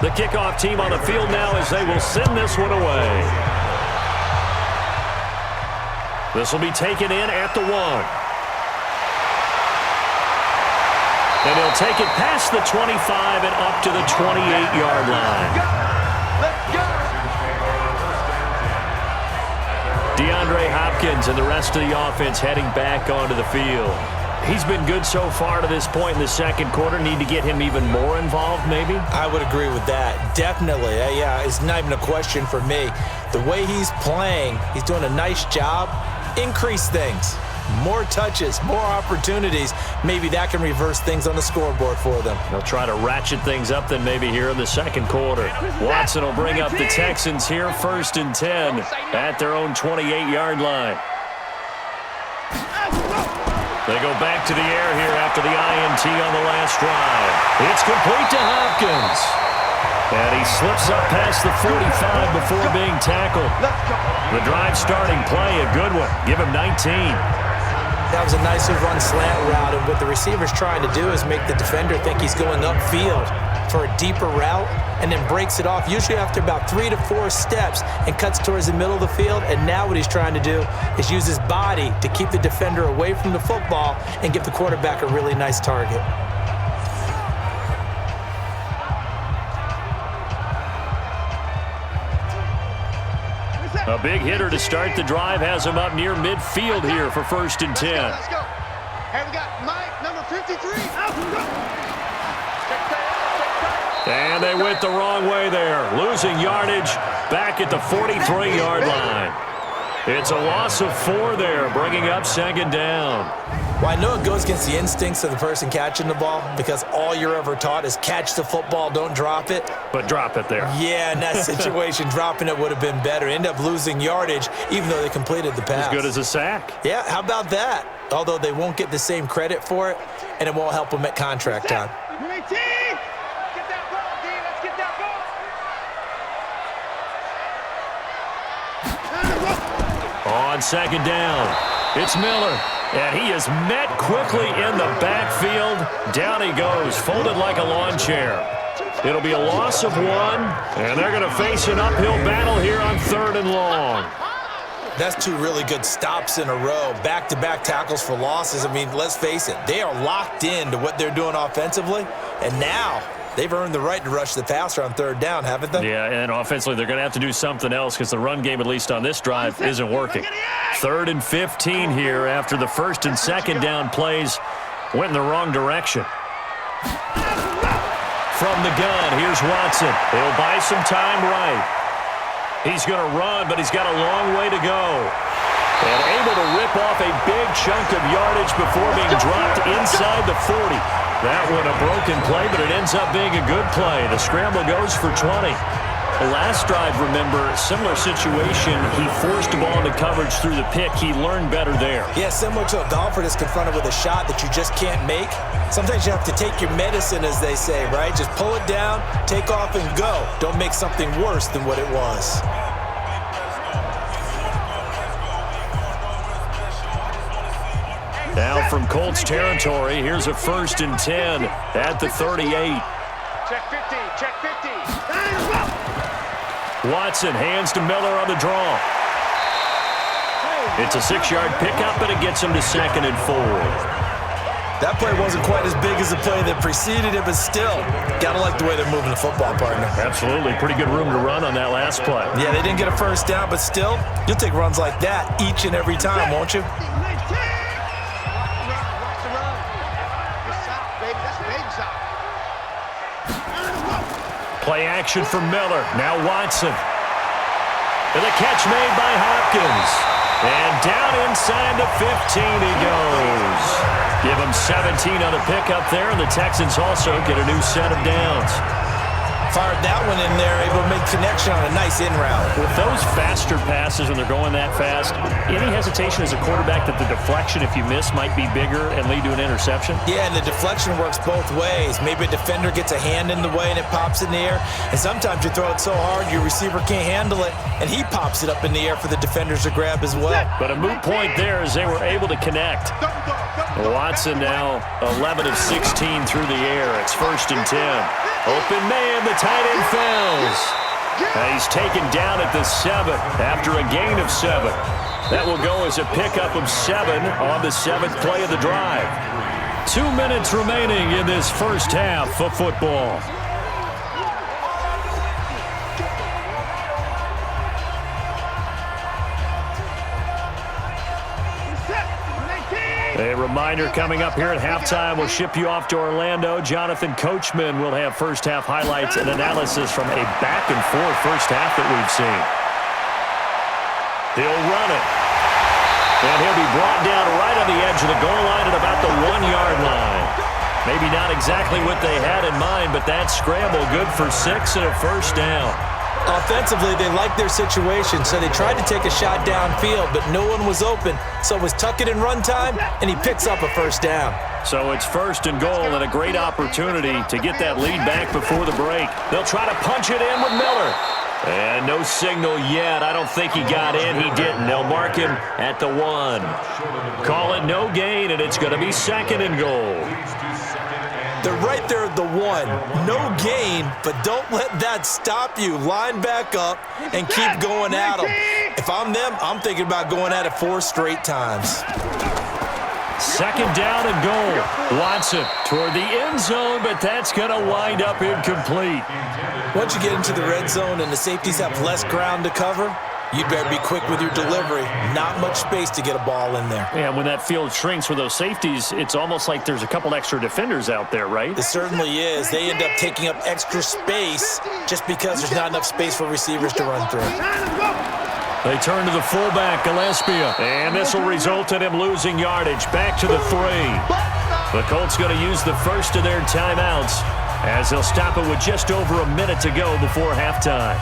S2: The kickoff team on the field now as they will send this one away. This will be taken in at the 1. And he'll take it past the 25 and up to the 28-yard line. DeAndre Hopkins and the rest of the offense heading back onto the field. He's been good so far to this point in the second quarter. Need to get him even more involved, maybe?
S3: I would agree with that. Definitely. Yeah, it's not even a question for me. The way he's playing, he's doing a nice job. Increase things. More touches, more opportunities. Maybe that can reverse things on the scoreboard for them.
S2: They'll try to ratchet things up then maybe here in the second quarter. Watson will bring up the Texans here, 1st and 10 at their own 28-yard line. They go back to the air here after the INT on the last drive. It's complete to Hopkins. And he slips up past the 45 before being tackled. The drive starting play, a good one. Give him 19.
S3: That was a nicely run slant route, and what the receiver's trying to do is make the defender think he's going upfield for a deeper route and then breaks it off, usually after about 3 to 4 steps, and cuts towards the middle of the field. And now what he's trying to do is use his body to keep the defender away from the football and give the quarterback a really nice target.
S2: A big hitter to start the drive has him up near midfield here for 1st and 10.
S4: Let's go. Hey, we got Mike, number 53.
S2: And they went the wrong way there. Losing yardage back at the 43-yard line. It's a loss of 4 there, bringing up 2nd down.
S3: Well, I know it goes against the instincts of the person catching the ball because all you're ever taught is catch the football, don't drop it.
S2: But drop it there.
S3: Yeah, in that situation, dropping it would have been better. End up losing yardage even though they completed the pass.
S2: As good as a sack.
S3: Yeah, how about that? Although they won't get the same credit for it, and it won't help them at contract time.
S2: On 2nd down, it's Miller, and he is met quickly in the backfield. Down he goes, folded like a lawn chair. It'll be a loss of 1, and they're going to face an uphill battle here on 3rd and long.
S3: That's 2 really good stops in a row, back-to-back tackles for losses. I mean, let's face it, they are locked into what they're doing offensively, and now they've earned the right to rush the passer on 3rd down, haven't they?
S2: Yeah, and offensively, they're going to have to do something else because the run game, at least on this drive, isn't working. 3rd and 15 here after the 1st and 2nd down plays went in the wrong direction. From the gun, here's Watson. He'll buy some time right. He's going to run, but he's got a long way to go. And able to rip off a big chunk of yardage before being dropped inside the 40. That one a broken play, but it ends up being a good play. The scramble goes for 20. The last drive, remember, similar situation. He forced the ball into coverage through the pick. He learned better there.
S3: Yeah, similar to a golfer that's confronted with a shot that you just can't make. Sometimes you have to take your medicine, as they say, right? Just pull it down, take off, and go. Don't make something worse than what it was.
S2: Now from Colts territory, here's a 1st and 10 at the 38.
S4: Check 50, check 50.
S2: Watson hands to Miller on the draw. It's a 6-yard pickup, but it gets him to 2nd and 4.
S3: That play wasn't quite as big as the play that preceded it, but still, gotta like the way they're moving the football, partner.
S2: Absolutely. Pretty good room to run on that last play.
S3: Yeah, they didn't get a first down, but still, you'll take runs like that each and every time, won't you?
S2: Play action for Miller. Now Watson. And the catch made by Hopkins. And down inside the 15 he goes. Give him 17 on the pickup there, and the Texans also get a new set of downs.
S3: Fired that one in there, able to make connection on a nice in route.
S2: With those faster passes when they're going that fast, any hesitation as a quarterback that the deflection, if you miss, might be bigger and lead to an interception?
S3: Yeah, and the deflection works both ways. Maybe a defender gets a hand in the way and it pops in the air, and sometimes you throw it so hard your receiver can't handle it, and he pops it up in the air for the defenders to grab as well.
S2: But a moot point there as they were able to connect. Watson now 11 of 16 through the air. It's 1st and 10. Open man, the tight end falls. And he's taken down at the 7 after a gain of 7. That will go as a pickup of 7 on the 7th play of the drive. 2 minutes remaining in this first half of football. A reminder coming up here at halftime. We'll ship you off to Orlando. Jonathan Coachman will have first half highlights and analysis from a back-and-forth first half that we've seen. He'll run it. And he'll be brought down right on the edge of the goal line at about the 1-yard line. Maybe not exactly what they had in mind, but that scramble good for 6 and a first down.
S3: Offensively, they liked their situation, so they tried to take a shot downfield, but no one was open. So it was tuck it and run time, and he picks up a first down.
S2: So it's 1st and goal and a great opportunity to get that lead back before the break. They'll try to punch it in with Miller. And no signal yet. I don't think he got in. He didn't. They'll mark him at the 1. Call it no gain, and it's going to be 2nd and goal.
S3: They're right there at the 1. No gain, but don't let that stop you. Line back up and keep going at them. If I'm them, I'm thinking about going at it 4 straight times.
S2: 2nd down and goal. Watson toward the end zone, but that's going to wind up incomplete.
S3: Once you get into the red zone and the safeties have less ground to cover, you better be quick with your delivery. Not much space to get a ball in there.
S2: Yeah, when that field shrinks with those safeties, it's almost like there's a couple extra defenders out there, right?
S3: It certainly is. They end up taking up extra space just because there's not enough space for receivers to run through.
S2: They turn to the fullback, Gillespie, and this will result in him losing yardage. Back to the 3. The Colts going to use the first of their timeouts as they'll stop it with just over a minute to go before halftime.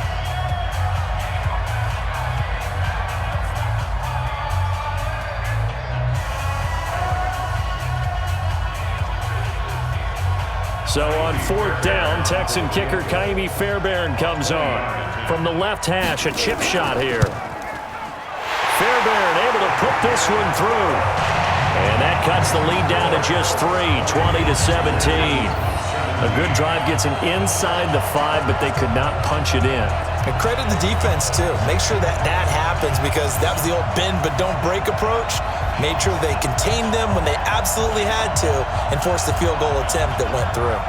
S2: So on 4th down, Texan kicker Kaimi Fairbairn comes on. From the left hash, a chip shot here. Fairbairn able to put this one through. And that cuts the lead down to just 3, 20-17. A good drive gets him inside the 5, but they could not punch it in.
S3: And credit the defense, too. Make sure that happens because that was the old bend but don't break approach. Made sure they contained them when they absolutely had to and forced the field goal attempt that went through.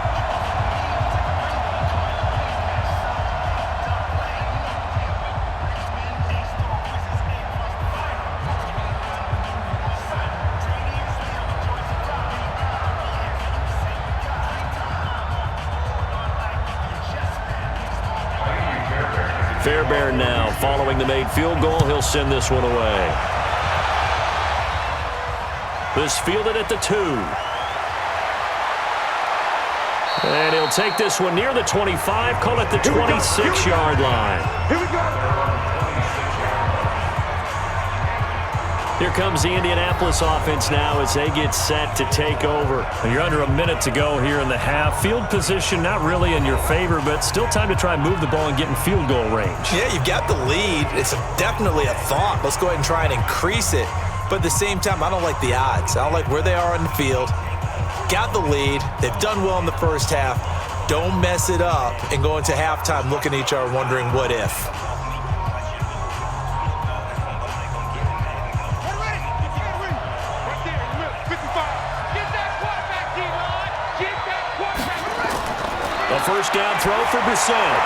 S2: Fairbairn now, following the made field goal, he'll send this one away. This fielded at the 2. And he'll take this one near the 25, call it the 26-yard line.
S4: Here we go.
S2: Here comes the Indianapolis offense now as they get set to take over. And you're under a minute to go here in the half. Field position not really in your favor, but still time to try and move the ball and get in field goal range.
S3: Yeah, you've got the lead. It's definitely a thought. Let's go ahead and try and increase it. But at the same time, I don't like the odds. I don't like where they are on the field. Got the lead. They've done well in the first half. Don't mess it up and go into halftime looking at each other wondering what if.
S4: Right there, 55. Get that
S2: First down throw for Brissett.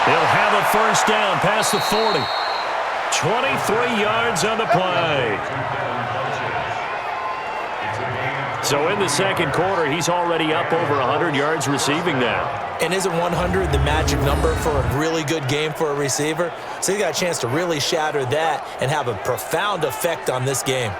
S2: He'll have a first down past the 40. 23 yards on the play. So in the second quarter, he's already up over 100 yards receiving now.
S3: And isn't 100 the magic number for a really good game for a receiver? So he got a chance to really shatter that and have a profound effect on this game.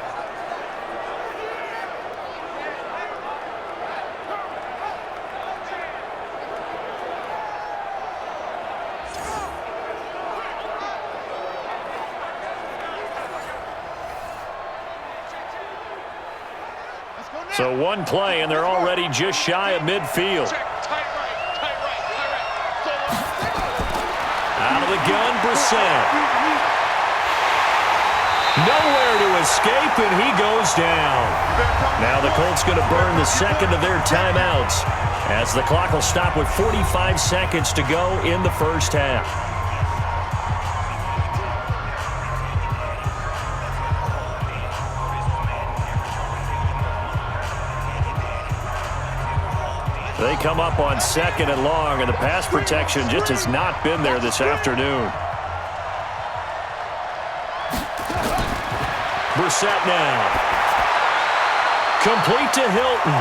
S2: So one play, and they're already just shy of midfield. Out of the gun, Brissett. Nowhere to escape, and he goes down. Now the Colts going to burn the second of their timeouts as the clock will stop with 45 seconds to go in the first half. They come up on second and long, and the pass protection just has not been there this afternoon. Brissett now. Complete to Hilton.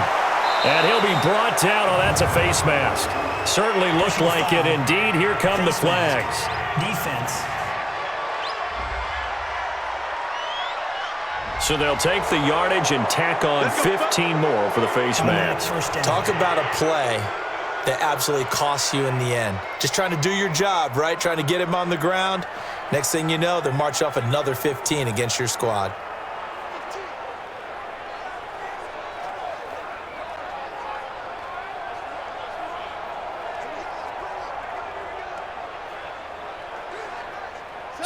S2: And he'll be brought down. Oh, that's a face mask. Certainly looked like it. Indeed, here come the flags.
S6: Defense.
S2: So they'll take the yardage and tack on 15 more for the face mask.
S3: Talk about a play that absolutely costs you in the end. Just trying to do your job, right? Trying to get him on the ground. Next thing you know, they'll march off another 15 against your squad.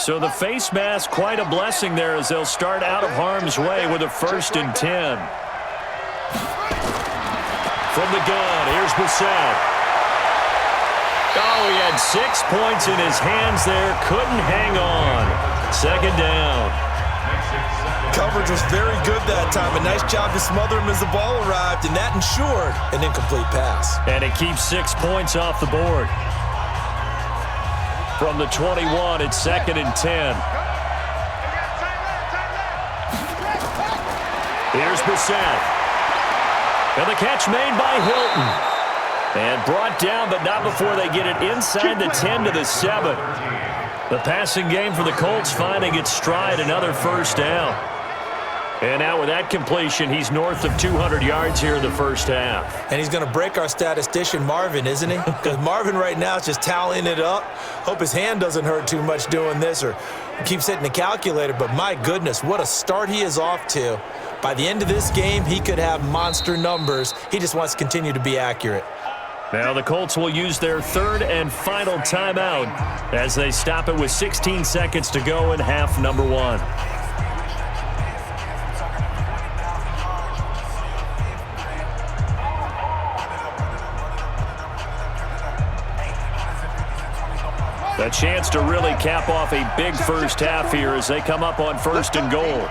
S2: So the face mask, quite a blessing there as they'll start out of harm's way with a 1st and 10. From the gun, here's Brissett. Oh, he had 6 points in his hands there. Couldn't hang on. Second down.
S3: Coverage was very good that time. A nice job to smother him as the ball arrived, and that ensured an incomplete pass.
S2: And it keeps 6 points off the board. From the 21, it's 2nd and 10. Here's Brissett. And the catch made by Hilton. And brought down, but not before they get it inside the 10 to the 7. The passing game for the Colts finding its stride, another first down. And now with that completion, he's north of 200 yards here in the first half.
S3: And he's going to break our statistician, Marvin, isn't he? Because Marvin right now is just tallying it up. Hope his hand doesn't hurt too much doing this or keeps hitting the calculator. But my goodness, what a start he is off to. By the end of this game, he could have monster numbers. He just wants to continue to be accurate.
S2: Now the Colts will use their 3rd and final timeout as they stop it with 16 seconds to go in half number 1. A chance to really cap off a big first half here as they come up on 1st and goal.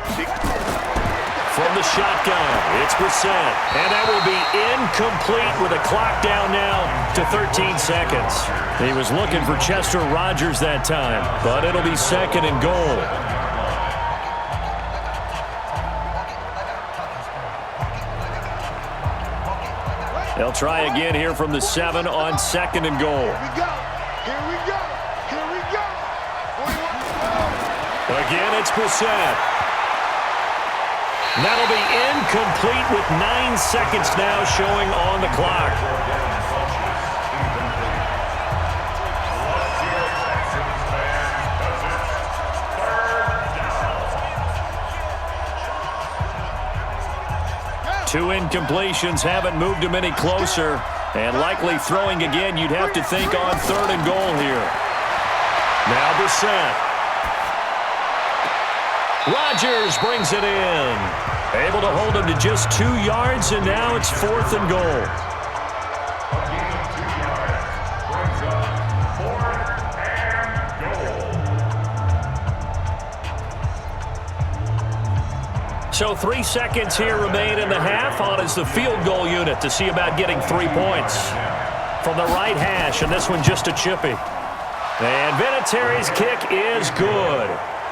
S2: From the shotgun, it's Brissett. And that will be incomplete with a clock down now to 13 seconds. He was looking for Chester Rogers that time, but it'll be 2nd and goal. They'll try again here from the 7 on 2nd and goal.
S4: Here we go.
S2: Again, it's Brissett. That'll be incomplete with 9 seconds now showing on the clock. Two incompletions haven't moved him any closer. And likely throwing again, you'd have to think on 3rd and goal here. Now Brissett. Rogers brings it in. Able to hold him to just 2 yards, and now it's 4th and goal. So 3 seconds here remain in the half. On is the field goal unit to see about getting 3 points. from the right hash, and this one just a chippy. And Vinatieri's kick is good.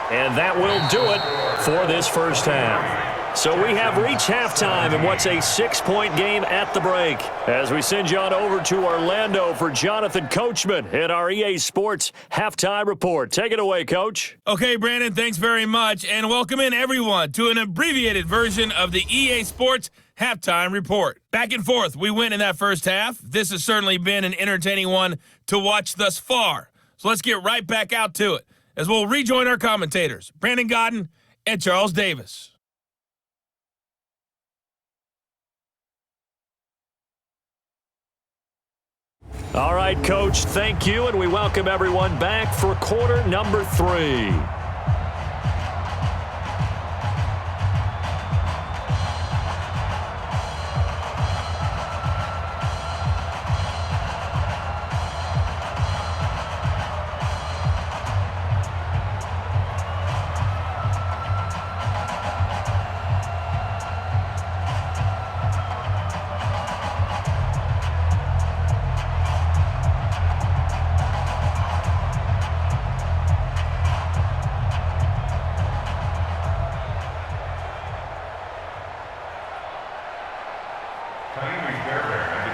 S2: And that will do it for this first half. So we have reached halftime in what's a 6-point game at the break. As we send you on over to Orlando for Jonathan Coachman in our EA Sports Halftime Report. Take it away, Coach.
S1: Okay, Brandon, thanks very much. And welcome in, everyone, to an abbreviated version of the EA Sports Halftime Report. Back and forth, we win in that first half. This has certainly been an entertaining one to watch thus far. So let's get right back out to it as we'll rejoin our commentators, Brandon Godden and Charles Davis.
S2: All right, Coach, thank you, and we welcome everyone back for quarter number 3.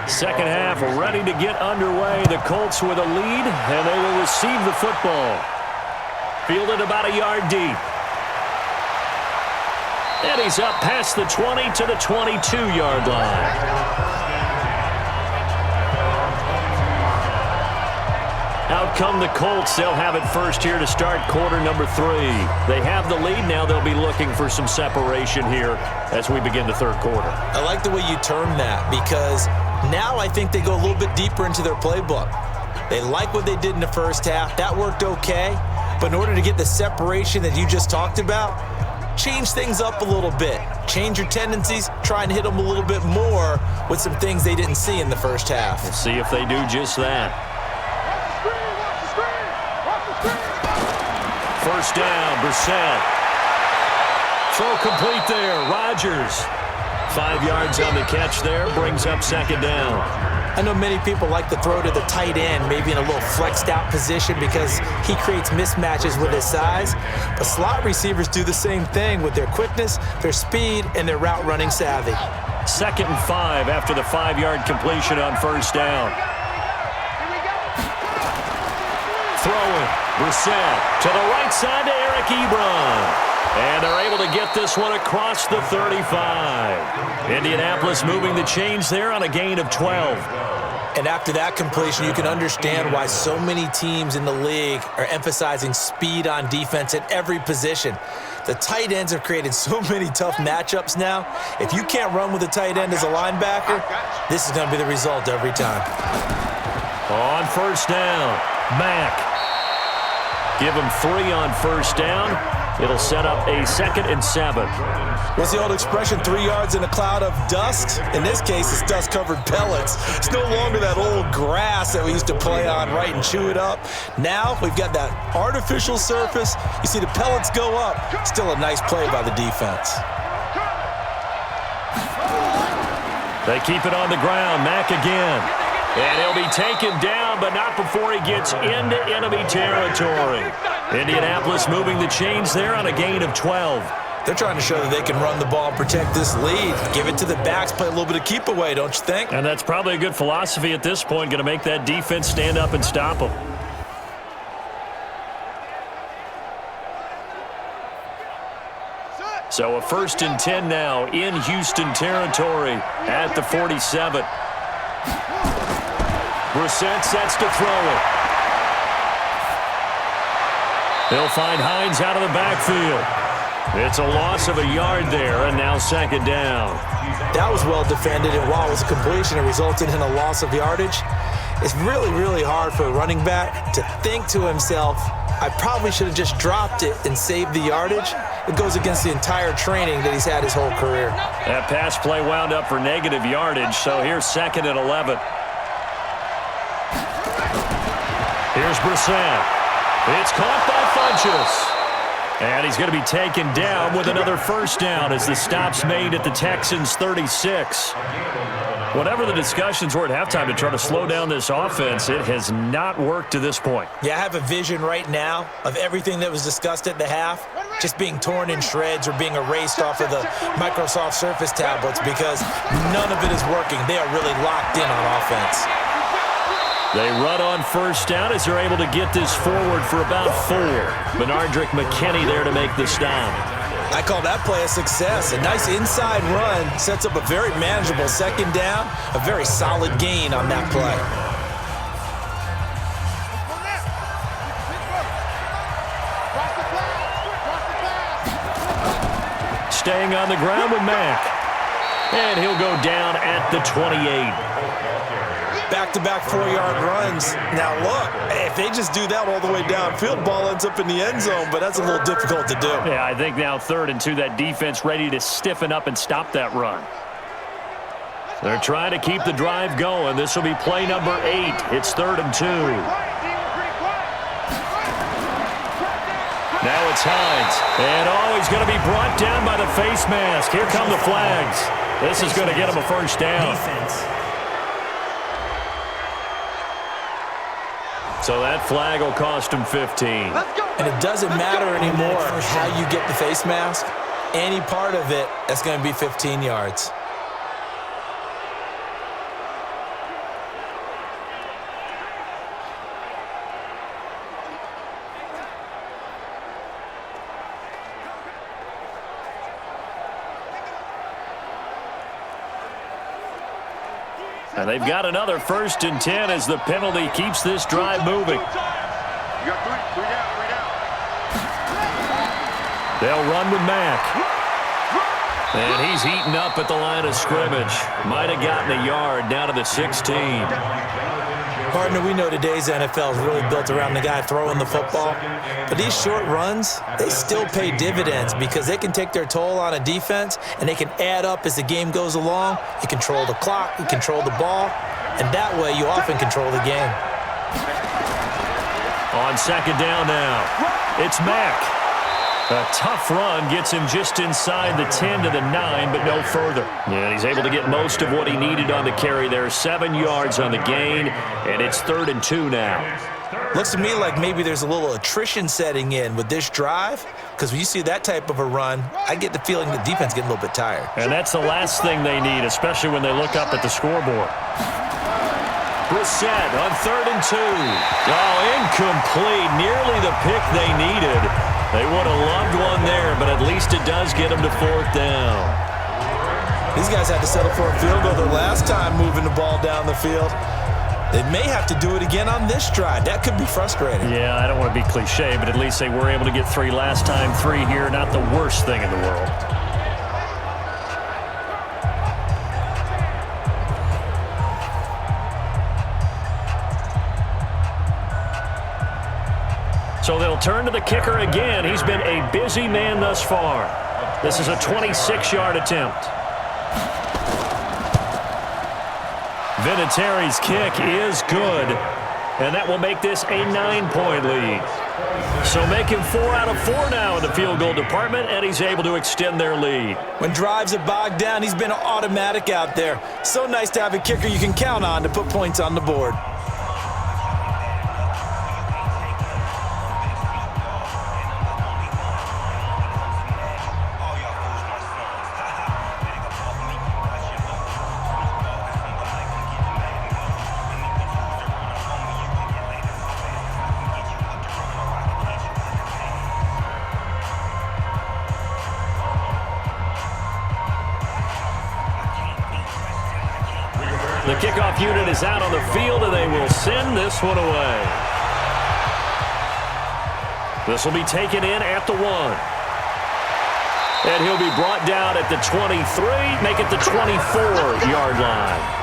S2: Second half ready to get underway. The Colts with a lead, and they will receive the football. Fielded about a yard deep. And he's up past the 20 to the 22-yard line. Out come the Colts. They'll have it first here to start quarter number 3. They have the lead. Now they'll be looking for some separation here as we begin the third quarter.
S3: I like the way you term that because now I think they go a little bit deeper into their playbook. They like what they did in the first half. That worked okay. But in order to get the separation that you just talked about, change things up a little bit. Change your tendencies. Try and hit them a little bit more with some things they didn't see in the first half.
S2: We'll see if they do just that. First down, Brissett. Throw complete there, Rodgers. 5 yards on the catch there, brings up second down.
S3: I know many people like to throw to the tight end, maybe in a little flexed out position because he creates mismatches with his size. But slot receivers do the same thing with their quickness, their speed, and their route running savvy.
S2: 2nd and 5 after the 5-yard completion on first down. Throwing, Brissett to the right side to Eric Ebron. And they're able to get this one across the 35. Indianapolis moving the chains there on a gain of 12.
S3: And after that completion, you can understand why so many teams in the league are emphasizing speed on defense at every position. The tight ends have created so many tough matchups now. If you can't run with a tight end as a linebacker, this is going to be the result every time.
S2: On first down, Mack. Give him 3 on first down. It'll set up a 2nd and 7.
S3: What's the old expression, 3 yards in a cloud of dust? In this case, it's dust-covered pellets. It's no longer that old grass that we used to play on, right, and chew it up. Now we've got that artificial surface. You see the pellets go up. Still a nice play by the defense.
S2: They keep it on the ground. Mack again. And he'll be taken down, but not before he gets into enemy territory. Indianapolis moving the chains there on a gain of 12.
S3: They're trying to show that they can run the ball and protect this lead. Give it to the backs, play a little bit of keep away, don't you think?
S2: And that's probably a good philosophy at this point, going to make that defense stand up and stop them. So a 1st and 10 now in Houston territory at the 47. Brissett sets to throw it. They'll find Hines out of the backfield. It's a loss of a yard there, and now 2nd down.
S3: That was well defended, and while it was a completion, it resulted in a loss of yardage. It's really, really hard for a running back to think to himself, I probably should have just dropped it and saved the yardage. It goes against the entire training that he's had his whole career.
S2: That pass play wound up for negative yardage, so here's 2nd and 11. Here's Brissett. It's caught by Funchess. And he's going to be taken down with another first down as the stop's made at the Texans' 36. Whatever the discussions were at halftime to try to slow down this offense, it has not worked to this point.
S3: Yeah, I have a vision right now of everything that was discussed at the half just being torn in shreds or being erased off of the Microsoft Surface tablets because none of it is working. They are really locked in on offense.
S2: They run on first down as they're able to get this forward for about 4. Benardrick McKinney there to make the stop.
S3: I call that play a success. A nice inside run sets up a very manageable second down, a very solid gain on that play.
S2: Staying on the ground with Mack. And he'll go down at the 28.
S3: Back-to-back 4-yard runs. Now look, if they just do that all the way downfield, ball ends up in the end zone, but that's a little difficult to do.
S2: Yeah, I think now 3rd and 2, that defense ready to stiffen up and stop that run. They're trying to keep the drive going. This will be play number 8. It's 3rd and 2. Now it's Hines. And he's going to be brought down by the face mask. Here come the flags. This is going to get him a first down. So that flag will cost him 15.
S3: And it doesn't matter anymore how you get the face mask. Any part of it, that's going to be 15 yards.
S2: And they've got another 1st and 10 as the penalty keeps this drive moving.
S4: You got three down.
S2: They'll run with Mack. And he's heating up at the line of scrimmage. Might have gotten a yard down to the 16.
S3: Partner, we know today's NFL is really built around the guy throwing the football. But these short runs, they still pay dividends because they can take their toll on a defense and they can add up as the game goes along. You control the clock, you control the ball, and that way you often control the game.
S2: On 2nd down now, it's Mack. A tough run gets him just inside the 10 to the 9, but no further. Yeah, he's able to get most of what he needed on the carry there. 7 yards on the gain, and it's 3rd and 2 now.
S3: Looks to me like maybe there's a little attrition setting in with this drive, because when you see that type of a run, I get the feeling the defense getting a little bit tired.
S2: And that's the last thing they need, especially when they look up at the scoreboard. Brissett on 3rd and 2. Oh, incomplete. Nearly the pick they needed. They would have loved one there, but at least it does get them to 4th down.
S3: These guys had to settle for a field goal their last time moving the ball down the field. They may have to do it again on this drive. That could be frustrating.
S2: Yeah, I don't want to be cliche, but at least they were able to get 3 last time. 3 here, not the worst thing in the world. So they'll turn to the kicker again. He's been a busy man thus far. This is a 26-yard attempt. Vinatieri's kick is good, and that will make this a 9-point lead. So making 4 out of 4 now in the field goal department, and he's able to extend their lead.
S3: When drives are bogged down, he's been automatic out there. So nice to have a kicker you can count on to put points on the board.
S2: The kickoff unit is out on the field, and they will send this one away. This will be taken in at the 1. And he'll be brought down at the 23, make it the 24-yard line.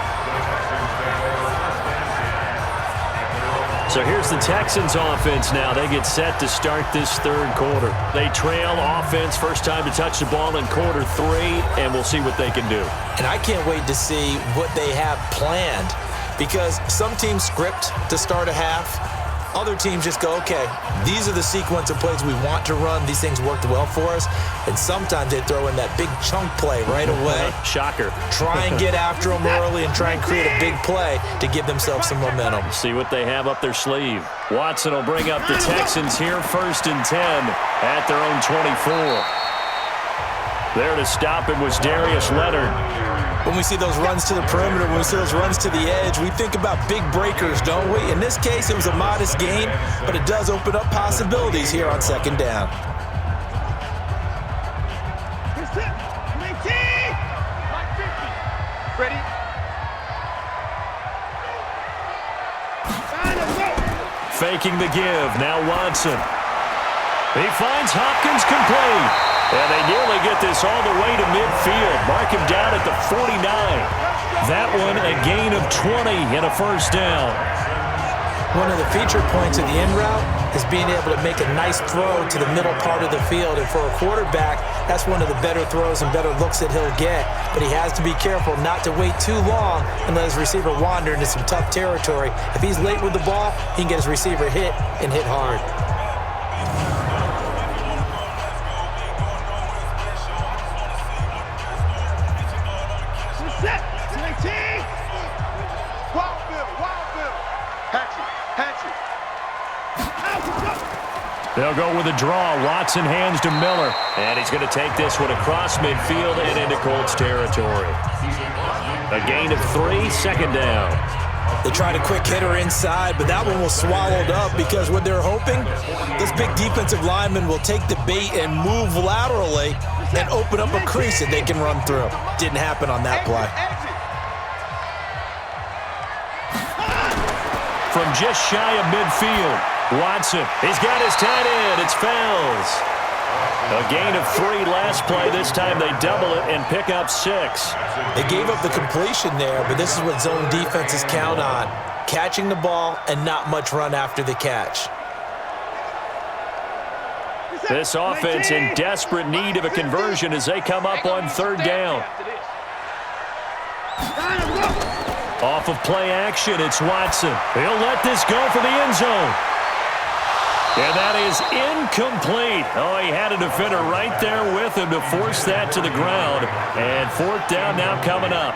S2: So here's the Texans offense now. They get set to start this 3rd quarter. They trail offense, first time to touch the ball in quarter 3, and we'll see what they can do.
S3: And I can't wait to see what they have planned, because some teams script to start a half. Other teams just go, okay, these are the sequence of plays we want to run. These things worked well for us. And sometimes they throw in that big chunk play right away.
S2: Shocker.
S3: Try and get after them early and try and create a big play to give themselves some momentum.
S2: See what they have up their sleeve. Watson will bring up the Texans here 1st and 10 at their own 24. There to stop him was Darius Leonard.
S3: When we see those runs to the perimeter, when we see those runs to the edge, we think about big breakers, don't we? In this case, it was a modest gain, but it does open up possibilities here on 2nd down.
S4: Ready?
S2: Faking the give. Now Watson. He finds Hopkins complete. And they nearly get this all the way to midfield. Mark him down at the 49. That one a gain of 20 and a 1st down.
S3: One of the feature points of the in route is being able to make a nice throw to the middle part of the field. And for a quarterback, that's one of the better throws and better looks that he'll get. But he has to be careful not to wait too long and let his receiver wander into some tough territory. If he's late with the ball, he can get his receiver hit and hit hard.
S2: They'll go with a draw. Watson hands to Miller. And he's going to take this one across midfield and into Colts territory. A gain of 3, 2nd down.
S3: They tried a quick hitter inside, but that one was swallowed up because what they're hoping, this big defensive lineman will take the bait and move laterally and open up a crease that they can run through. Didn't happen on that play.
S2: From just shy of midfield, Watson, he's got his tight end. It's Fells. A gain of 3 last play. This time they double it and pick up 6.
S3: They gave up the completion there, but this is what zone defenses count on. Catching the ball and not much run after the catch.
S2: This offense in desperate need of a conversion as they come up on 3rd down. Off of play action, it's Watson. He'll let this go for the end zone. And that is incomplete. Oh, he had a defender right there with him to force that to the ground. And 4th down now coming up.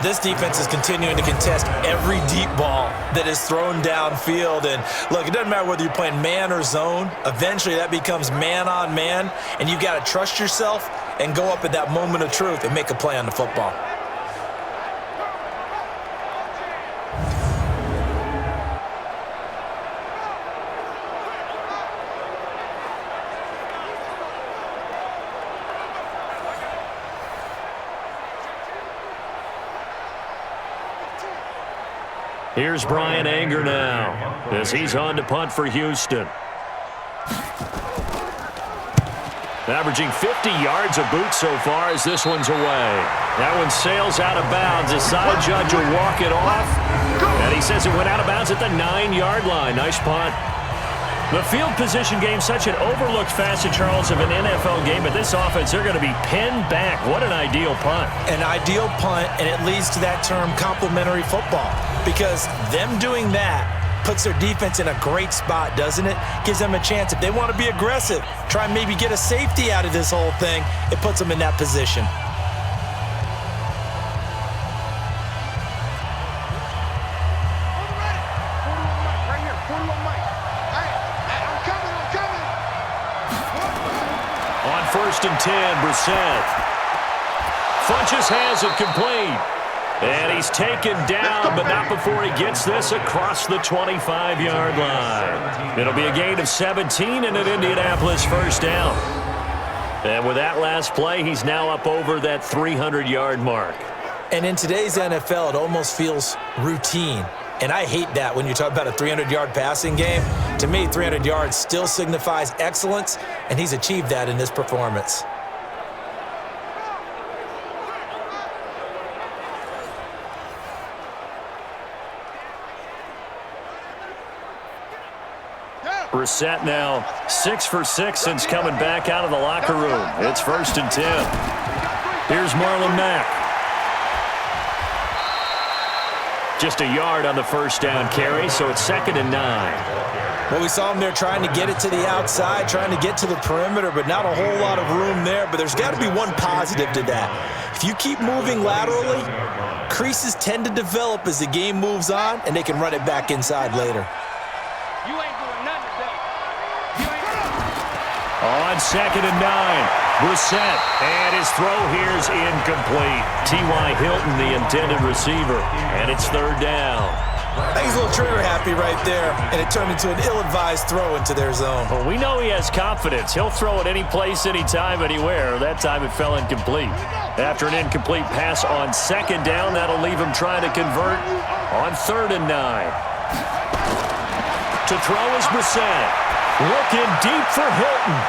S3: This defense is continuing to contest every deep ball that is thrown downfield. And look, it doesn't matter whether you're playing man or zone. Eventually that becomes man on man. And you've got to trust yourself and go up at that moment of truth and make a play on the football.
S2: Here's Brian Anger now as he's on to punt for Houston. Averaging 50 yards a boot so far as this one's away. That one sails out of bounds. The side judge will walk it off. And he says it went out of bounds at the 9-yard line. Nice punt. The field position game, such an overlooked facet, Charles, of an NFL game. But this offense, they're going to be pinned back. What an ideal punt.
S3: An ideal punt, and it leads to that term complementary football. Because them doing that puts their defense in a great spot, doesn't it? Gives them a chance. If they want to be aggressive, try and maybe get a safety out of this whole thing, it puts them in that position.
S2: On 1st and 10, Brissett. Funches has it complete. And he's taken down, but not before he gets this across the 25-yard line. It'll be a gain of 17 and an Indianapolis 1st down. And with that last play, he's now up over that 300-yard mark.
S3: And in today's NFL, it almost feels routine. And I hate that when you talk about a 300-yard passing game. To me, 300 yards still signifies excellence, and he's achieved that in this performance.
S2: Brissett now 6 for 6 since coming back out of the locker room. It's 1st and 10. Here's Marlon Mack. Just a yard on the first down carry, so it's 2nd and 9.
S3: Well, we saw him there trying to get it to the outside, trying to get to the perimeter, but not a whole lot of room there. But there's got to be one positive to that. If you keep moving laterally, creases tend to develop as the game moves on, and they can run it back inside later.
S4: You ain't doing nothing today. You ain't.
S2: On 2nd and 9, Brissett, and his throw here's incomplete. T.Y. Hilton, the intended receiver, and it's 3rd down.
S3: I think he's a little trigger happy right there, and it turned into an ill-advised throw into their zone.
S2: Well, we know he has confidence. He'll throw it any place, anytime, anywhere. That time it fell incomplete. After an incomplete pass on 2nd down, that'll leave him trying to convert on 3rd and 9. To throw is Brissett. Looking deep for Hilton.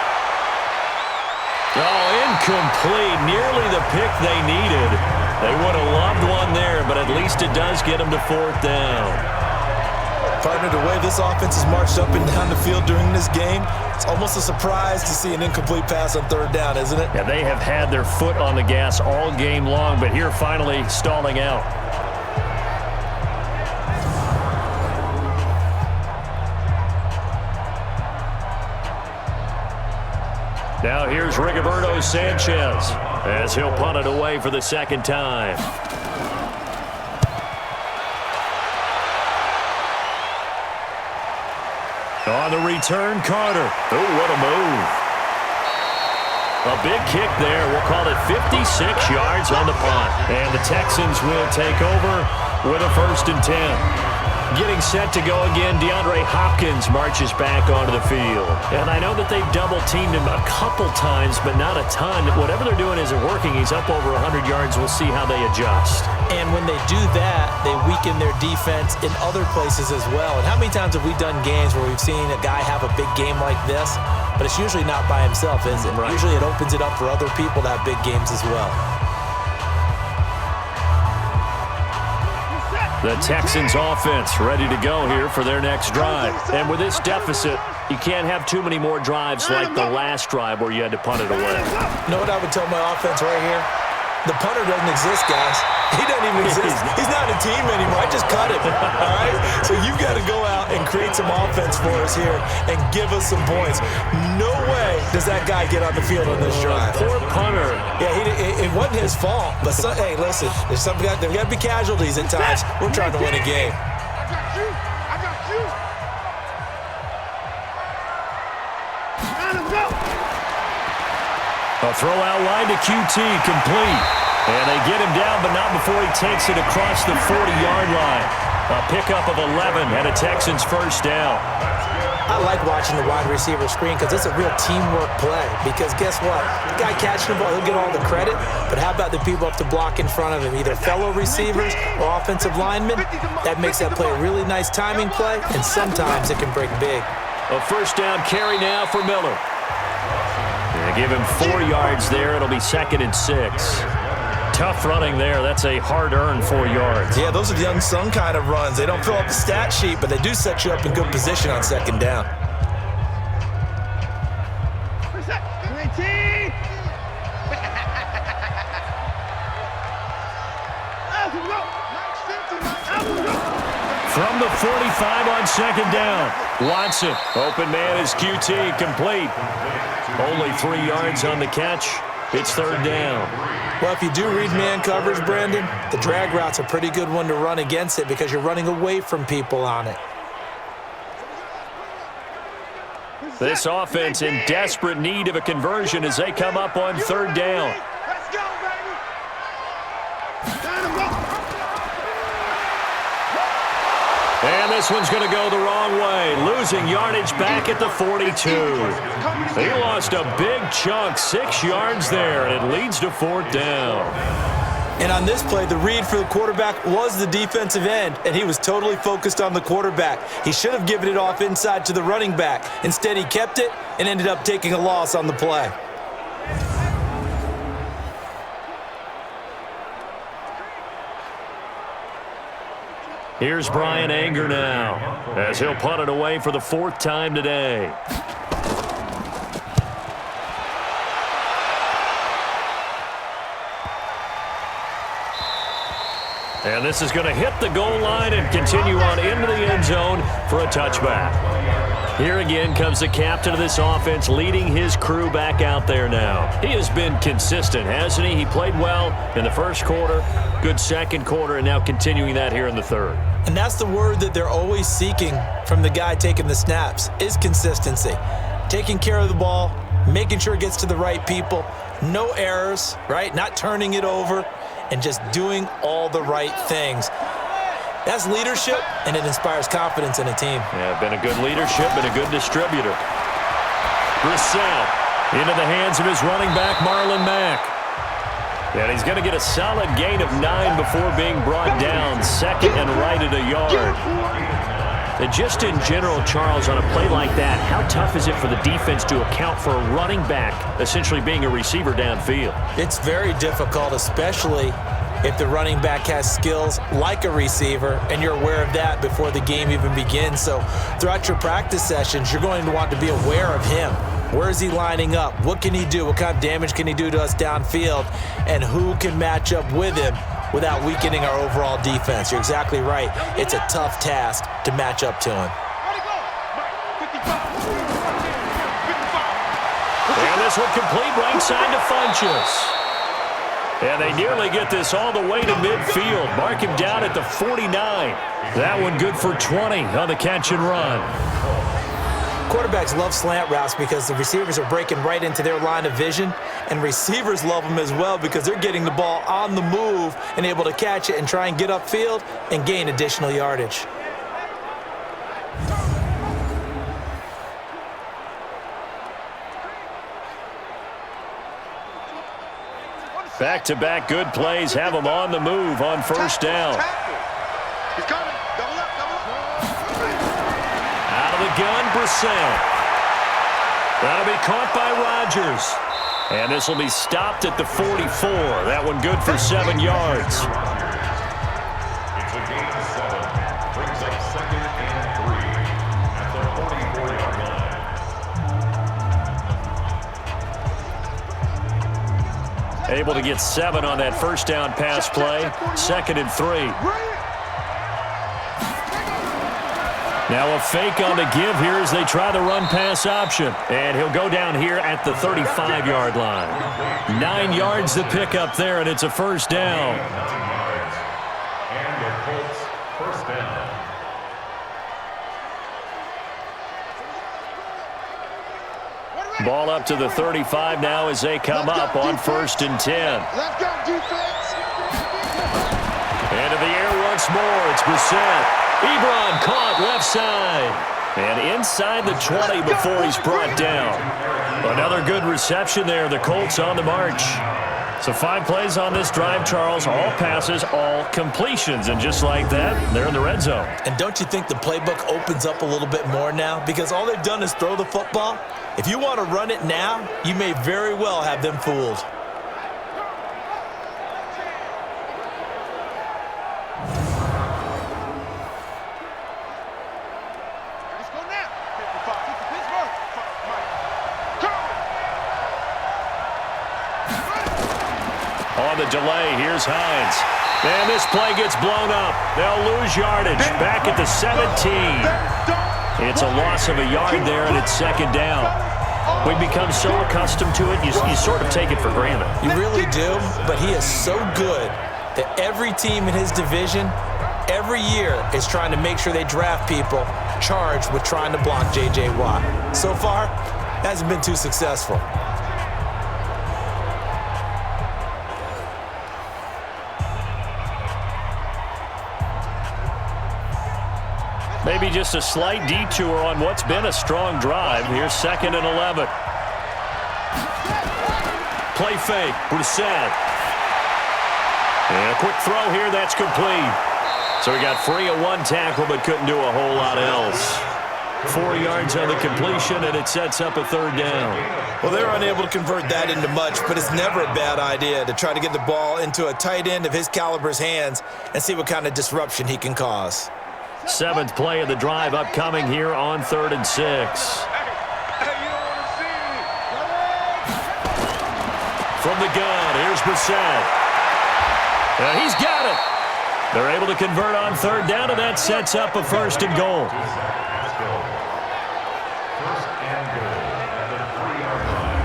S2: Oh, incomplete. Nearly the pick they needed. They would have loved one there, but at least it does get them to 4th down.
S3: Partner, the way this offense has marched up and down the field during this game, it's almost a surprise to see an incomplete pass on 3rd down, isn't it?
S2: Yeah, they have had their foot on the gas all game long, but here finally stalling out. Now here's Rigoberto Sanchez as he'll punt it away for the 2nd time. On the return, Carter. Oh, what a move. A big kick there. We'll call it 56 yards on the punt. And the Texans will take over with a 1st and 10. Getting set to go again, DeAndre Hopkins marches back onto the field. And I know that they've double-teamed him a couple times, but not a ton. Whatever they're doing isn't working. He's up over 100 yards. We'll see how they adjust.
S3: And when they do that, they weaken their defense in other places as well. And how many times have we done games where we've seen a guy have a big game like this, but it's usually not by himself, is it?
S2: Right.
S3: Usually it opens it up for other people to have big games as well.
S2: The Texans offense ready to go here for their next drive. And with this deficit, you can't have too many more drives like the last drive where you had to punt it away.
S3: You know what I would tell my offense right here? The punter doesn't exist, guys. He doesn't even exist. He's not a team anymore. I just cut him, all right? So you've got to go out and create some offense for us here and give us some points. No way does that guy get on the field on this drive.
S2: Poor punter.
S3: Yeah, it wasn't his fault. But, hey, listen, there's got to be casualties at times. We're trying to win a game.
S4: I got you. I got you. Let him go.
S2: A throw out line to QT, complete. And they get him down, but not before he takes it across the 40-yard line. A pickup of 11 and a Texans 1st down.
S3: I like watching the wide receiver screen because it's a real teamwork play. Because guess what? The guy catching the ball, he'll get all the credit. But how about the people up to block in front of him, either fellow receivers or offensive linemen? That makes that play a really nice timing play, and sometimes it can break big.
S2: A 1st down carry now for Miller. They give him 4 yards there. It'll be 2nd and 6. Tough running there. That's a hard-earned 4 yards.
S3: Yeah, those are the unsung kind of runs. They don't fill up the stat sheet, but they do set you up in good position on 2nd down.
S2: From the 45 on 2nd down. Watson, open man is QT, complete. Only 3 yards on the catch. It's 3rd down.
S3: Well, if you do read man coverage, Brandon, the drag route's a pretty good one to run against it because you're running away from people on it.
S2: This offense in desperate need of a conversion as they come up on 3rd down.
S4: Let's go, baby. Let him go.
S2: And this one's going to go the wrong way. Losing yardage back at the 42. He lost a big chunk, 6 yards there, and it leads to 4th down.
S3: And on this play, the read for the quarterback was the defensive end, and he was totally focused on the quarterback. He should have given it off inside to the running back. Instead, he kept it and ended up taking a loss on the play.
S2: Here's Brian Anger now as he'll punt it away for the 4th time today. And this is going to hit the goal line and continue on into the end zone for a touchback. Here again comes the captain of this offense leading his crew back out there now. He has been consistent, hasn't he? He played well in the first quarter, good second quarter, and now continuing that here in the third.
S3: And that's the word that they're always seeking from the guy taking the snaps, is consistency. Taking care of the ball, making sure it gets to the right people, no errors, right? Not turning it over, and just doing all the right things. That's leadership, and it inspires confidence in a team.
S2: Yeah, been a good leadership, been a good distributor. Brissett into the hands of his running back, Marlon Mack. And he's going to get a solid gain of 9 before being brought down, second and right at a yard. And just in general, Charles, on a play like that, how tough is it for the defense to account for a running back essentially being a receiver downfield?
S3: It's very difficult, especially if the running back has skills like a receiver, and you're aware of that before the game even begins. So throughout your practice sessions, you're going to want to be aware of him. Where is he lining up? What can he do? What kind of damage can he do to us downfield? And who can match up with him without weakening our overall defense? You're exactly right. It's a tough task to match up to him.
S2: And this one complete right side to Funchess. And they nearly get this all the way to midfield. Mark him down at the 49. That one good for 20 on the catch and run.
S3: Quarterbacks love slant routes because the receivers are breaking right into their line of vision, and receivers love them as well because they're getting the ball on the move and able to catch it and try and get upfield and gain additional yardage.
S2: Back-to-back good plays have them on the move on first down.
S4: He's coming. Double up, double up.
S2: Out of the gun, Brissett. That'll be caught by Rodgers. And this will be stopped at the 44. That one good for 7 yards.
S5: It's a gain of 7. Brings up second and 3 at the 44-yard line.
S2: Able to get 7 on that first down pass play. Second and 3. Now a fake on the give here as they try the run-pass option. And he'll go down here at the 35-yard line. 9 yards to pick up there, and it's a first down.
S5: 9 yards. And the Colts first down.
S2: Ball up to the 35 now as they come up on first and 10.
S4: Let's go, defense.
S2: Into the air once more. It's Brissett. Ebron caught left side. And inside the 20 before he's brought down. Another good reception there. The Colts on the march. So 5 plays on this drive, Charles. All passes, all completions. And just like that, they're in the red zone.
S3: And don't you think the playbook opens up a little bit more now? Because all they've done is throw the football. If you want to run it now, you may very well have them fooled.
S4: Let's go now. 55, Pittsburgh.
S2: On the delay, here's Hines. And this play gets blown up. They'll lose yardage. Back at the 17. It's a loss of a yard there, and it's second down. We've become so accustomed to it, you sort of take it for granted.
S3: You really do, but he is so good that every team in his division, every year, is trying to make sure they draft people charged with trying to block J.J. Watt. So far, hasn't been too successful.
S2: Maybe just a slight detour on what's been a strong drive. Here's second and 11. Play fake, Brissett. And a quick throw here, that's complete. So he got free of 1 tackle, but couldn't do a whole lot else. 4 yards on the completion, and it sets up a third down.
S3: Well, they're unable to convert that into much, but it's never a bad idea to try to get the ball into a tight end of his caliber's hands and see what kind of disruption he can cause.
S2: 7th play of the drive upcoming here on 3rd and 6. From the gun, here's Brissett. He's got it. They're able to convert on third down, and that sets up a first and goal.
S5: First and goal at the 3-yard line.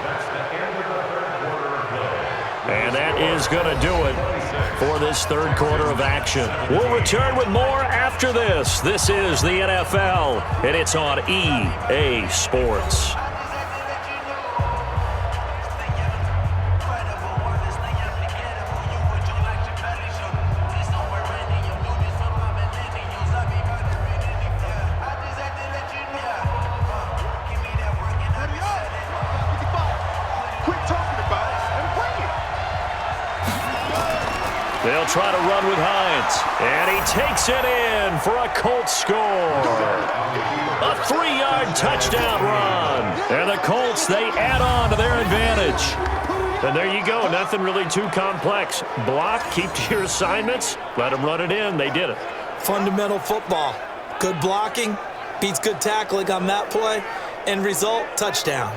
S5: That's the end of the third quarter of play.
S2: And that is going to do it for this third quarter of action. We'll return with more after this. This is the NFL, and it's on EA Sports.
S4: Quit talking about it and bring it.
S2: They'll try to run with Hines, and he takes it in for a Colts score. A 3-yard touchdown run, and the Colts, they add on to their advantage. And there you go, nothing really too complex. Block, keep to your assignments, let them run it in. They did it.
S3: Fundamental football. Good blocking beats good tackling on that play. End result, touchdown.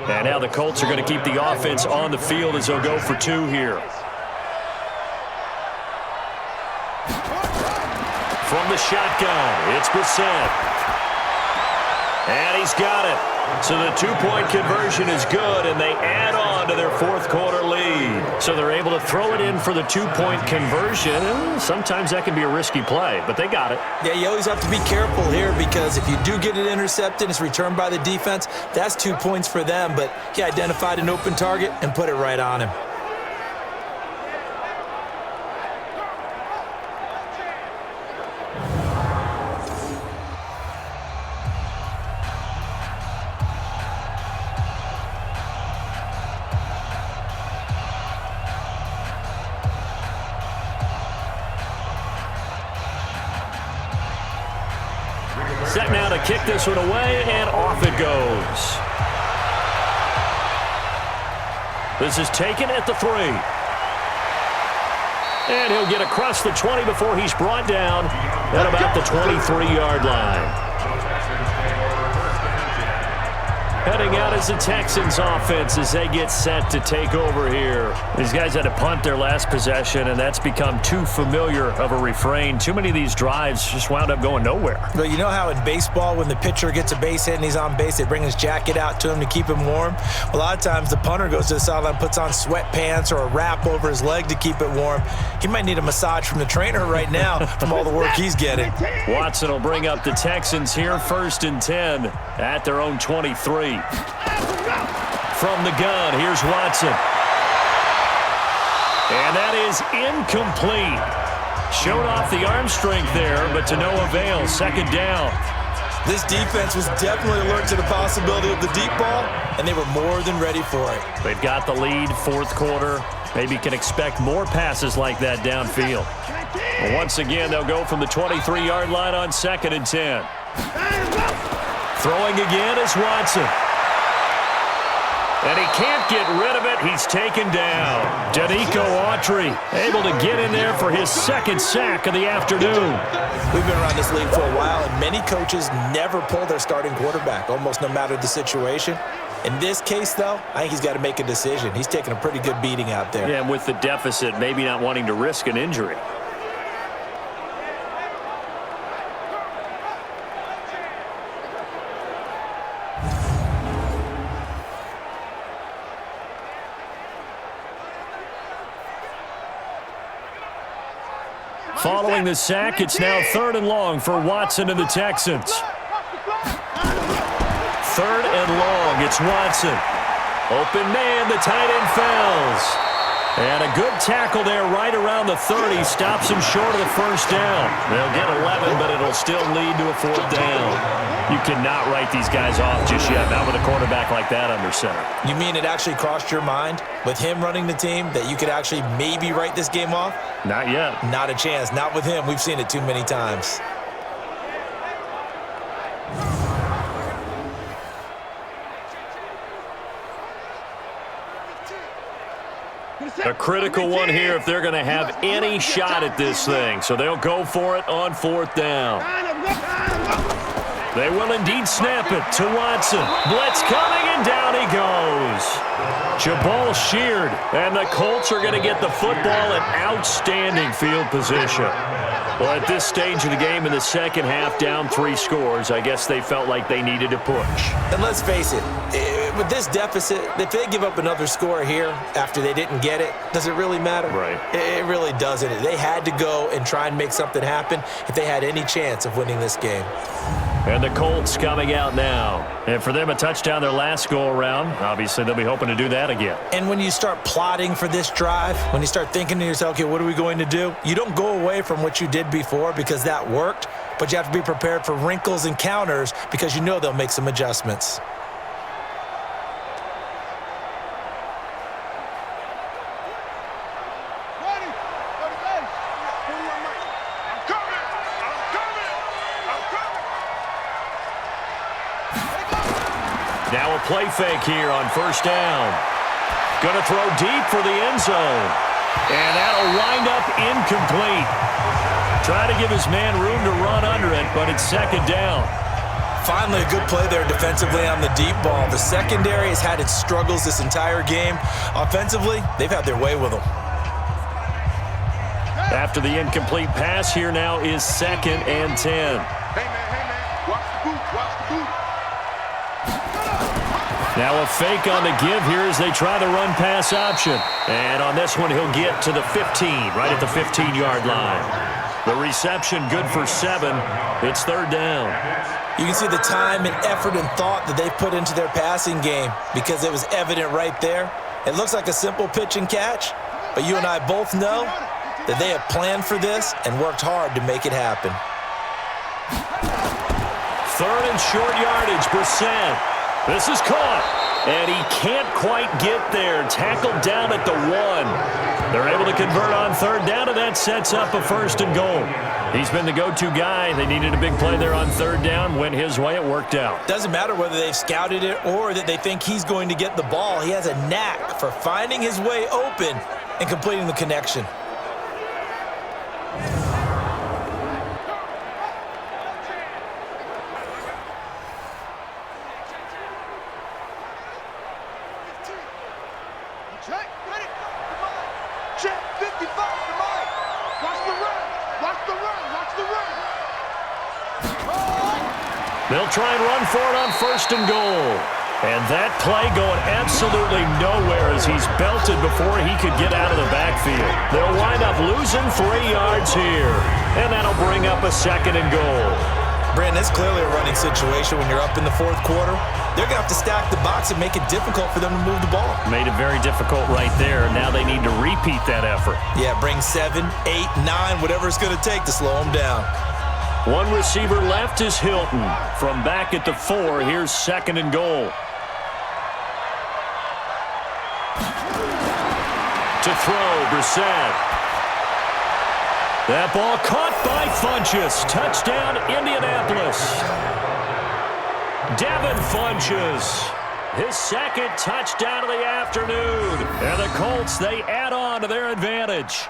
S2: And now the Colts are going to keep the offense on the field as they'll go for 2 here. From the shotgun, it's Brissett. And he's got it. So the 2-point conversion is good, and they add on to their fourth quarter lead. So they're able to throw it in for the 2-point conversion. And sometimes that can be a risky play, but they got it.
S3: Yeah, you always have to be careful here because if you do get it intercepted, it's returned by the defense. That's 2 points for them, but he identified an open target and put it right on him.
S2: Set now to kick this one away, and off it goes. This is taken at the 3. And he'll get across the 20 before he's brought down at about the 23-yard line. Heading out as the Texans offense as they get set to take over here. These guys had to punt their last possession, and that's become too familiar of a refrain. Too many of these drives just wound up going nowhere.
S3: But you know how in baseball when the pitcher gets a base hit and he's on base, they bring his jacket out to him to keep him warm? A lot of times the punter goes to the sideline, puts on sweatpants or a wrap over his leg to keep it warm. He might need a massage from the trainer right now from all the work he's getting.
S2: Watson will bring up the Texans here, 1st and 10 at their own 23. From the gun, here's Watson. And that is incomplete. Showed off the arm strength there, but to no avail. 2nd down.
S3: This defense was definitely alert to the possibility of the deep ball, and they were more than ready for it.
S2: They've got the lead, 4th quarter. Maybe can expect more passes like that downfield. But once again, they'll go from the 23-yard line on 2nd and 10. Throwing again is Watson. And he can't get rid of it. He's taken down. Danico Autry able to get in there for his 2nd sack of the afternoon.
S3: We've been around this league for a while, and many coaches never pull their starting quarterback, almost no matter the situation. In this case, though, I think he's got to make a decision. He's taking a pretty good beating out there.
S2: Yeah, and with the deficit, maybe not wanting to risk an injury. Following the sack, it's now 3rd and long for Watson and the Texans. 3rd and long, it's Watson. Open man, the tight end falls. And a good tackle there right around the 30. Stops him short of the first down. They'll get 11, but it'll still lead to a 4th down. You cannot write these guys off just yet, not with a quarterback like that under center.
S3: You mean it actually crossed your mind with him running the team that you could actually maybe write this game off?
S2: Not yet.
S3: Not a chance. Not with him. We've seen it too many times.
S2: A critical one here if they're going to have any shot at this thing. So they'll go for it on 4th down. They will indeed snap it to Watson. Blitz coming, and down he goes. Jabal sheared, and the Colts are going to get the football in outstanding field position. Well, at this stage of the game in the second half, down 3 scores, I guess they felt like they needed to push.
S3: And let's face it, with this deficit, if they give up another score here after they didn't get it, does it really matter?
S2: Right.
S3: It really doesn't. They had to go and try and make something happen if they had any chance of winning this game.
S2: And the Colts coming out now. And for them, a touchdown their last go-around. Obviously, they'll be hoping to do that again.
S3: And when you start plotting for this drive, when you start thinking to yourself, okay, what are we going to do? You don't go away from what you did before because that worked, but you have to be prepared for wrinkles and counters because you know they'll make some adjustments.
S2: Now a play fake here on 1st down. Going to throw deep for the end zone. And that'll wind up incomplete. Try to give his man room to run under it, but it's 2nd down.
S3: Finally, a good play there defensively on the deep ball. The secondary has had its struggles this entire game. Offensively, they've had their way with them.
S2: After the incomplete pass, here now is 2nd and 10.
S4: Hey, man, watch the boot, watch the boot.
S2: Now a fake on the give here as they try the run-pass option. And on this one, he'll get to the 15, right at the 15-yard line. The reception good for 7. It's 3rd down.
S3: You can see the time and effort and thought that they put into their passing game because it was evident right there. It looks like a simple pitch and catch, but you and I both know that they have planned for this and worked hard to make it happen.
S2: 3rd and short yardage, Brissett. This is caught, and he can't quite get there. Tackled down at the 1. They're able to convert on 3rd down, and that sets up a 1st and goal. He's been the go-to guy. They needed a big play there on 3rd down. Went his way. It worked out.
S3: Doesn't matter whether they've scouted it or that they think he's going to get the ball. He has a knack for finding his way open and completing the connection.
S4: Check, ready, come on. Check, 55, come on. Watch the run, watch the run, watch the run.
S2: They'll try and run for it on 1st and goal. And that play going absolutely nowhere as he's belted before he could get out of the backfield. They'll wind up losing 3 yards here. And that'll bring up a 2nd and goal.
S3: Brandon, it's clearly a running situation when you're up in the 4th quarter. They're going to have to stack the box and make it difficult for them to move the ball.
S2: Made it very difficult right there. Now they need to repeat that effort.
S3: Yeah, bring 7, 8, 9, whatever it's going to take to slow them down.
S2: One receiver left is Hilton. From back at the 4, here's 2nd and goal. To throw, Brissett. That ball caught by Funchess. Touchdown, Indianapolis. Devin Funchess, his 2nd touchdown of the afternoon. And the Colts, they add on to their advantage.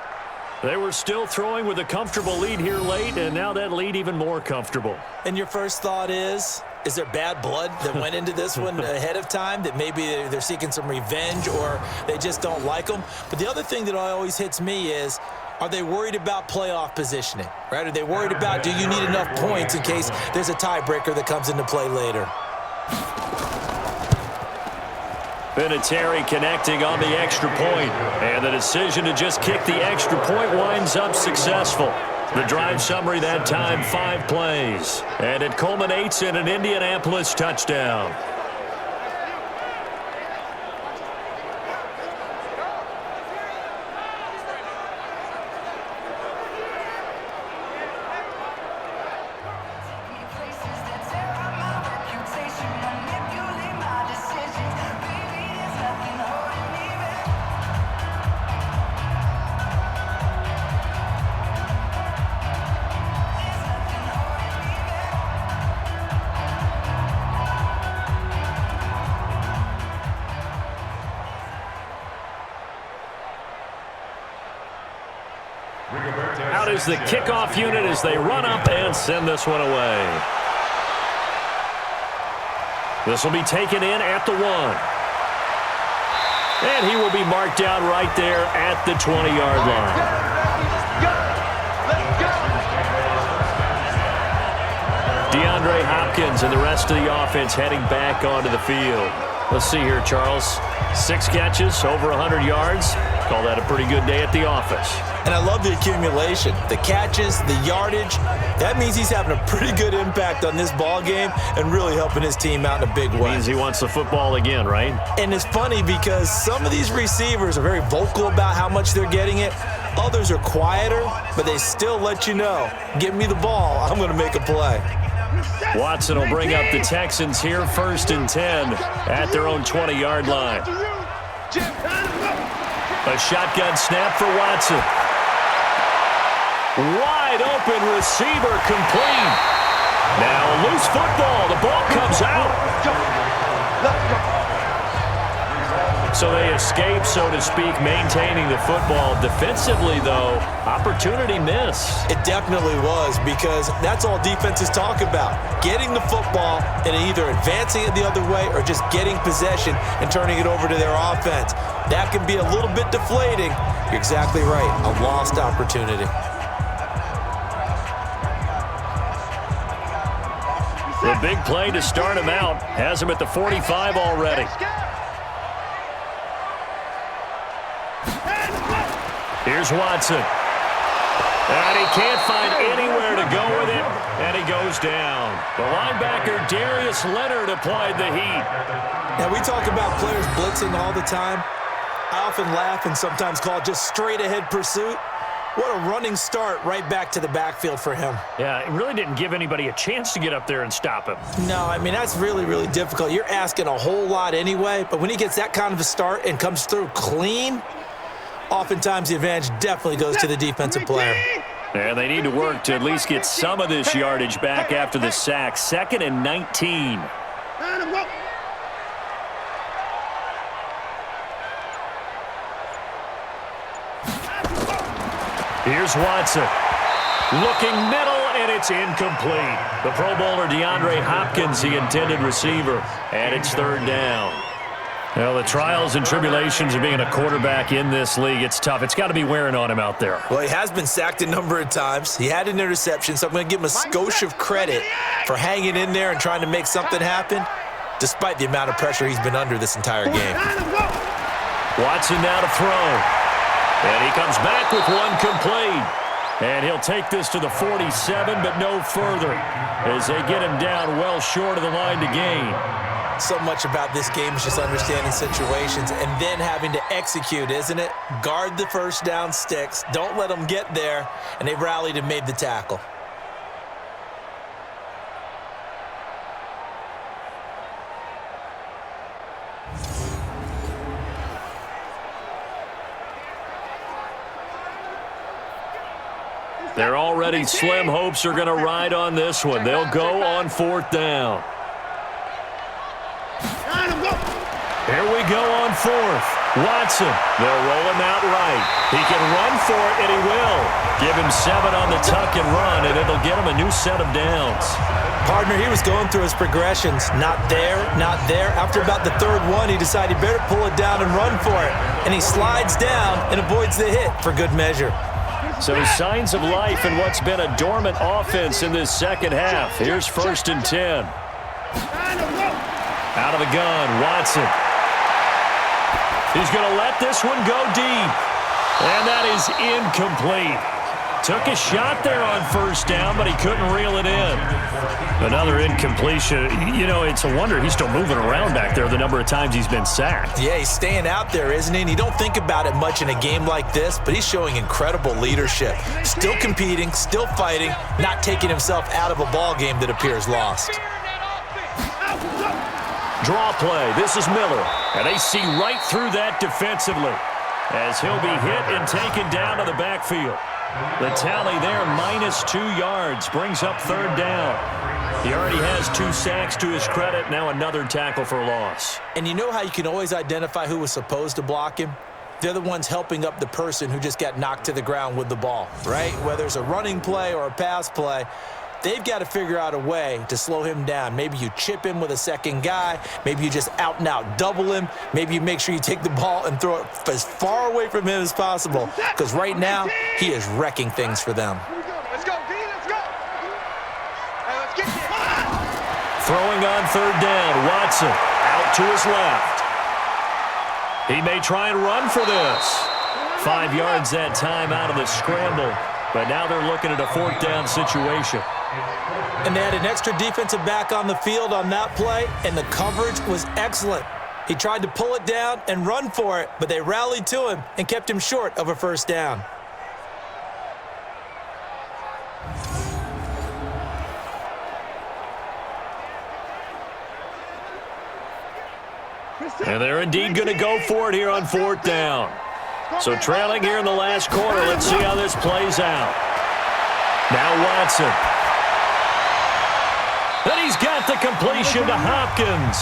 S2: They were still throwing with a comfortable lead here late, and now that lead even more comfortable.
S3: And your first thought is there bad blood that went into this one ahead of time, that maybe they're seeking some revenge or they just don't like them? But the other thing that always hits me is, are they worried about playoff positioning, right? Are they worried about, do you need enough points in case there's a tiebreaker that comes into play later?
S2: Vinatieri connecting on the extra point, and the decision to just kick the extra point winds up successful. The drive summary that time, 5 plays, and it culminates in an Indianapolis touchdown. Out is the kickoff unit as they run up and send this one away. This will be taken in at the 1. And he will be marked down right there at the 20-yard line. DeAndre Hopkins and the rest of the offense heading back onto the field. Let's see here, Charles. 6 catches, over 100 yards. Call that a pretty good day at the office.
S3: And I love the accumulation, the catches, the yardage. That means he's having a pretty good impact on this ball game and really helping his team out in a big way.
S2: Means he wants the football again, right?
S3: And it's funny because some of these receivers are very vocal about how much they're getting it. Others are quieter, but they still let you know, give me the ball, I'm going to make a play.
S2: Watson will bring up the Texans here, 1st and 10 at their own 20-yard line. A shotgun snap for Watson. Wide open receiver complete. Now loose football. The ball comes out. So they escape, so to speak, maintaining the football. Defensively, though, opportunity miss.
S3: It definitely was, because that's all defenses talk about. Getting the football and either advancing it the other way or just getting possession and turning it over to their offense. That can be a little bit deflating. You're exactly right. A lost opportunity.
S2: The big play to start him out has him at the 45 already. Here's Watson. And he can't find anywhere to go with it, and he goes down. The linebacker, Darius Leonard, applied the heat.
S3: Now, we talk about players blitzing all the time. I often laugh and sometimes call it just straight-ahead pursuit. What a running start right back to the backfield for him.
S2: Yeah, it really didn't give anybody a chance to get up there and stop him.
S3: No, I mean, that's really, really difficult. You're asking a whole lot anyway, but when he gets that kind of a start and comes through clean, oftentimes the advantage definitely goes to the defensive player.
S2: And they need to work to at least get some of this yardage back after the sack. 2nd and 19. Here's Watson. Looking middle, and it's incomplete. The Pro Bowler DeAndre Hopkins, the intended receiver, and it's 3rd down. Well, the trials and tribulations of being a quarterback in this league, it's tough. It's got to be wearing on him out there.
S3: Well, he has been sacked a number of times. He had an interception, so I'm going to give him a skosh of credit for hanging in there and trying to make something happen, despite the amount of pressure he's been under this entire game.
S2: Watson now to throw. And he comes back with one complete. And he'll take this to the 47, but no further, as they get him down well short of the line to gain.
S3: So much about this game is just understanding situations and then having to execute, isn't it? Guard the first down sticks. Don't let them get there. And they rallied and made the tackle.
S2: They're already slim hopes are going to ride on this one. They'll go on 4th down. Here we go on 4th. Watson, they'll roll him out right. He can run for it, and he will. Give him 7 on the tuck and run, and it'll get him a new set of downs.
S3: Partner, he was going through his progressions. Not there, not there. After about the 3rd one, he decided he better pull it down and run for it. And he slides down and avoids the hit for good measure.
S2: So signs of life in what's been a dormant offense in this second half. Here's 1st and 10. Out of the gun, Watson. He's going to let this one go deep. And that is incomplete. Took a shot there on 1st down, but he couldn't reel it in. Another incompletion. You know, it's a wonder he's still moving around back there the number of times he's been sacked.
S3: Yeah, he's staying out there, isn't he? And you don't think about it much in a game like this, but he's showing incredible leadership. Still competing, still fighting, not taking himself out of a ball game that appears lost.
S2: Draw play. This is Miller. And they see right through that defensively as he'll be hit and taken down to the backfield. The tally there, -2 yards, brings up 3rd down. He already has 2 sacks to his credit. Now another tackle for loss.
S3: And you know how you can always identify who was supposed to block him? they're the ones helping up the person who just got knocked to the ground with the ball, right? Whether it's a running play or a pass play, they've got to figure out a way to slow him down. Maybe you chip him with a second guy. Maybe you just out-and-out double him. Maybe you make sure you take the ball and throw it as far away from him as possible, because right now he is wrecking things for them.
S4: Let's go, D, let's go. Hey, let's get this.
S2: Throwing on third down, Watson out to his left. He may try and run for this. 5 yards that time out of the scramble, but now they're looking at a fourth down situation.
S3: And they had an extra defensive back on the field on that play, and the coverage was excellent. He tried to pull it down and run for it, but they rallied to him and kept him short of a first down.
S2: And they're indeed going to go for it here on fourth down. So trailing here in the last quarter, let's see how this plays out. Now Watson. And he's got the completion to Hopkins.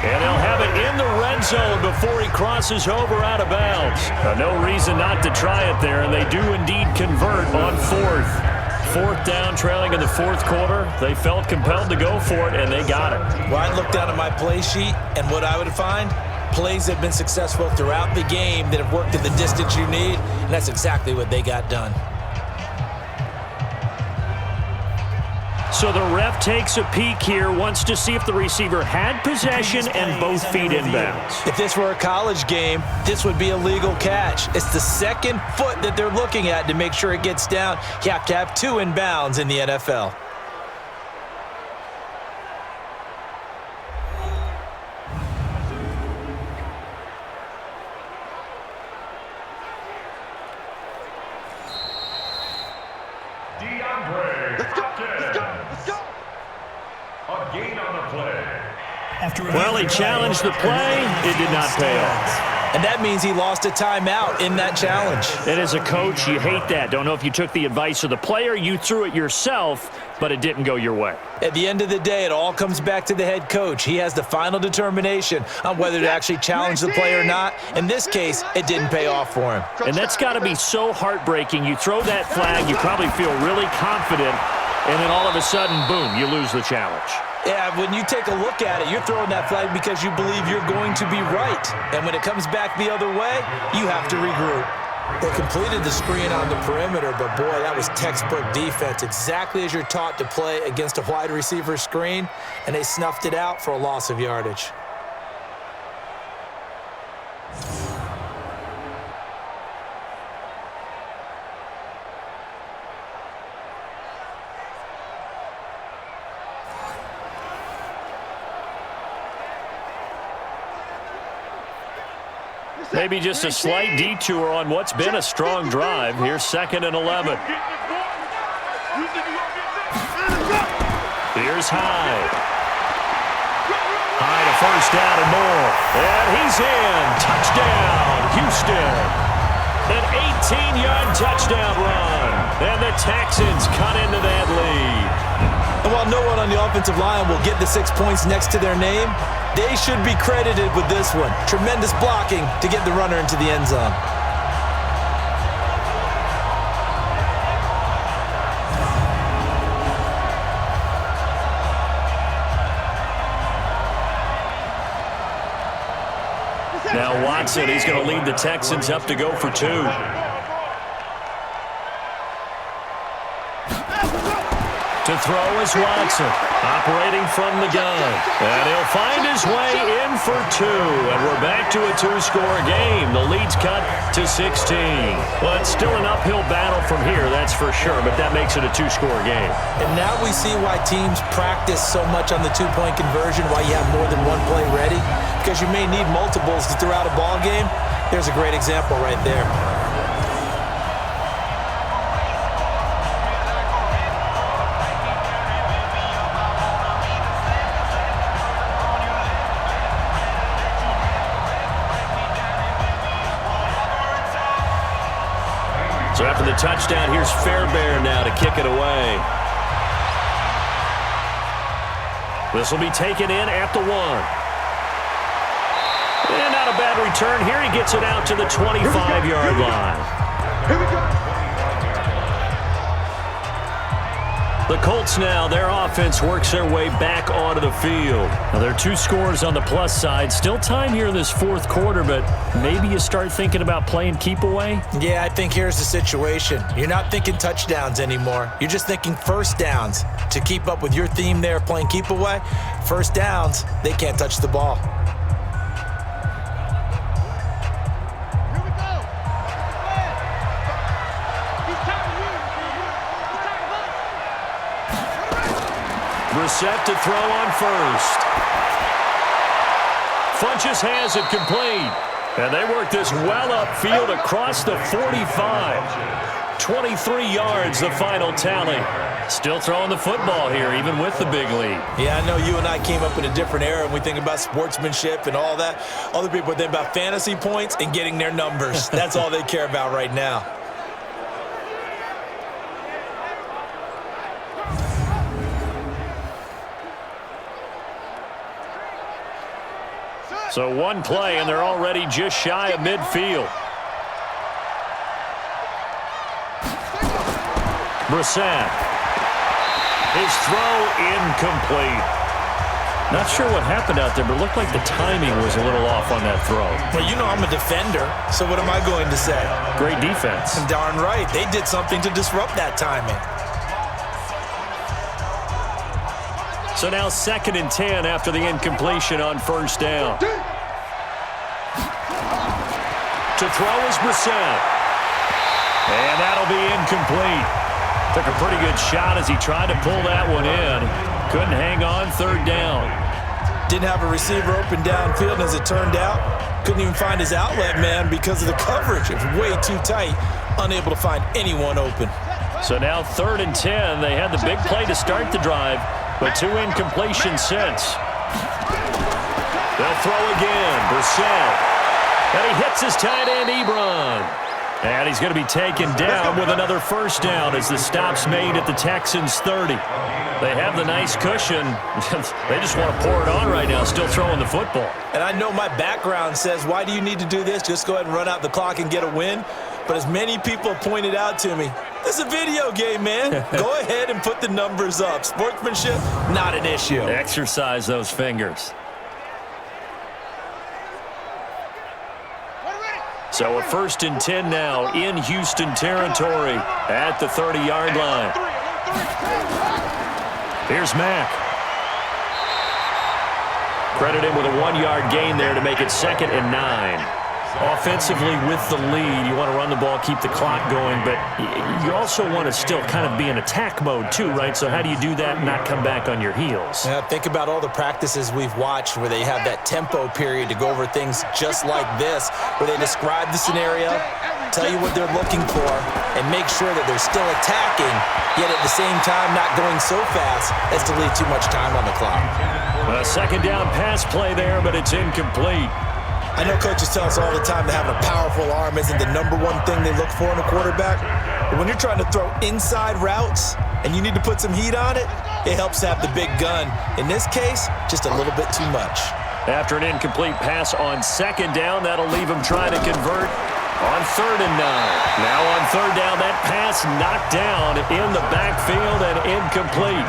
S2: And he'll have it in the red zone before he crosses over out of bounds. No reason not to try it there, and they do indeed convert on fourth. Fourth down, trailing in the fourth quarter. They felt compelled to go for it, and they got it.
S3: Well, I'd look down at my play sheet, and what I would find, plays have been successful throughout the game that have worked at the distance you need, and that's exactly what they got done.
S2: So the ref takes a peek here, wants to see if the receiver had possession and both feet inbounds.
S3: If this were a college game, this would be a legal catch. It's the second foot that they're looking at to make sure it gets down. You have to have two inbounds in the NFL.
S2: Well, he challenged the play. It did not pay off.
S3: And that means he lost a timeout in that challenge.
S2: And as a coach, you hate that. Don't know if you took the advice of the player, you threw it yourself, but it didn't go your way.
S3: At the end of the day, it all comes back to the head coach. He has the final determination on whether to actually challenge the play or not. In this case, it didn't pay off for him.
S2: And that's got to be so heartbreaking. You throw that flag, you probably feel really confident, and then all of a sudden, boom, you lose the challenge.
S3: Yeah, when you take a look at it, you're throwing that flag because you believe you're going to be right. And when it comes back the other way, you have to regroup. They completed the screen on the perimeter, but boy, that was textbook defense, exactly as you're taught to play against a wide receiver screen, and they snuffed it out for a loss of yardage.
S2: Maybe just a slight detour on what's been a strong drive. Here's 2nd and 11. Here's Hyde. Hyde, a first down and more. And he's in. Touchdown, Houston. An 18-yard touchdown run. And the Texans cut into that lead.
S3: And while no one on the offensive line will get the 6 points next to their name, they should be credited with this one. Tremendous blocking to get the runner into the end zone.
S2: Now Watson, he's going to lead the Texans up to go for 2. To throw is Watson, operating from the gun. And he'll find his way in for 2. And we're back to a 2-score game. The lead's cut to 16. Well, it's still an uphill battle from here, that's for sure, but that makes it a 2-score game.
S3: And now we see why teams practice so much on the 2-point conversion, why you have more than one play ready, because you may need multiples throughout a ball game. There's a great example right there.
S2: So after the touchdown, here's Fairbairn now to kick it away. This will be taken in at the 1. And not a bad punt return. Here he gets it out to the 25-yard line.
S4: Here we go.
S2: The Colts now, their offense works their way back onto the field. Now, there are 2 scores on the plus side. Still time here in this fourth quarter, but maybe you start thinking about playing keep away?
S3: Yeah, I think here's the situation. You're not thinking touchdowns anymore. You're just thinking first downs. To keep up with your theme there, playing keep away, first downs, they can't touch the ball.
S4: Here we go. He's tired of you.
S2: Brissett to throw on first. Funchess has it complete. And they work this well upfield across the 45. 23 yards, the final tally. Still throwing the football here, even with the big lead.
S3: Yeah, I know you and I came up in a different era, and we think about sportsmanship and all that. Other people think about fantasy points and getting their numbers. That's all they care about right now.
S2: So one play, and they're already just shy of midfield. Brissett. His throw incomplete. Not sure what happened out there, but it looked like the timing was a little off on that throw.
S3: Well, you know I'm a defender, so what am I going to say?
S2: Great defense.
S3: Darn right. They did something to disrupt that timing.
S2: So now 2nd and 10 after the incompletion on first down. To throw is Brissett. And that'll be incomplete. Took a pretty good shot as he tried to pull that one in. Couldn't hang on, 3rd down.
S3: Didn't have a receiver open downfield, and as it turned out, couldn't even find his outlet man because of the coverage. It was way too tight, unable to find anyone open.
S2: So now 3rd and 10. They had the big play to start the drive, but 2 incompletions since. They'll throw again. Brissett. And he hits his tight end, Ebron. And he's going to be taken down with another first down as the stop's made at the Texans' 30. They have the nice cushion. They just want to pour it on right now, still throwing the football.
S3: And I know my background says, why do you need to do this? Just go ahead and run out the clock and get a win. But as many people have pointed out to me, this is a video game, man. Go ahead and put the numbers up. Sportsmanship, not an issue.
S2: Exercise those fingers. So a 1st and 10 now in Houston territory at the 30-yard line. Here's Mack. Credit him with a 1-yard gain there to make it 2nd and 9. Offensively with the lead, you want to run the ball, keep the clock going, but you also want to still kind of be in attack mode too, right? So how do you do that and not come back on your heels?
S3: Yeah, think about all the practices we've watched where they have that tempo period to go over things just like this, where they describe the scenario, tell you what they're looking for, and make sure that they're still attacking, yet at the same time not going so fast as to leave too much time on the clock.
S2: A 2nd down pass play there, but it's incomplete.
S3: I know coaches tell us all the time that having a powerful arm isn't the #1 thing they look for in a quarterback. But when you're trying to throw inside routes and you need to put some heat on it, it helps to have the big gun. In this case, just a little bit too much.
S2: After an incomplete pass on 2nd down, that'll leave him trying to convert on 3rd and 9. Now on 3rd down, that pass knocked down in the backfield and incomplete.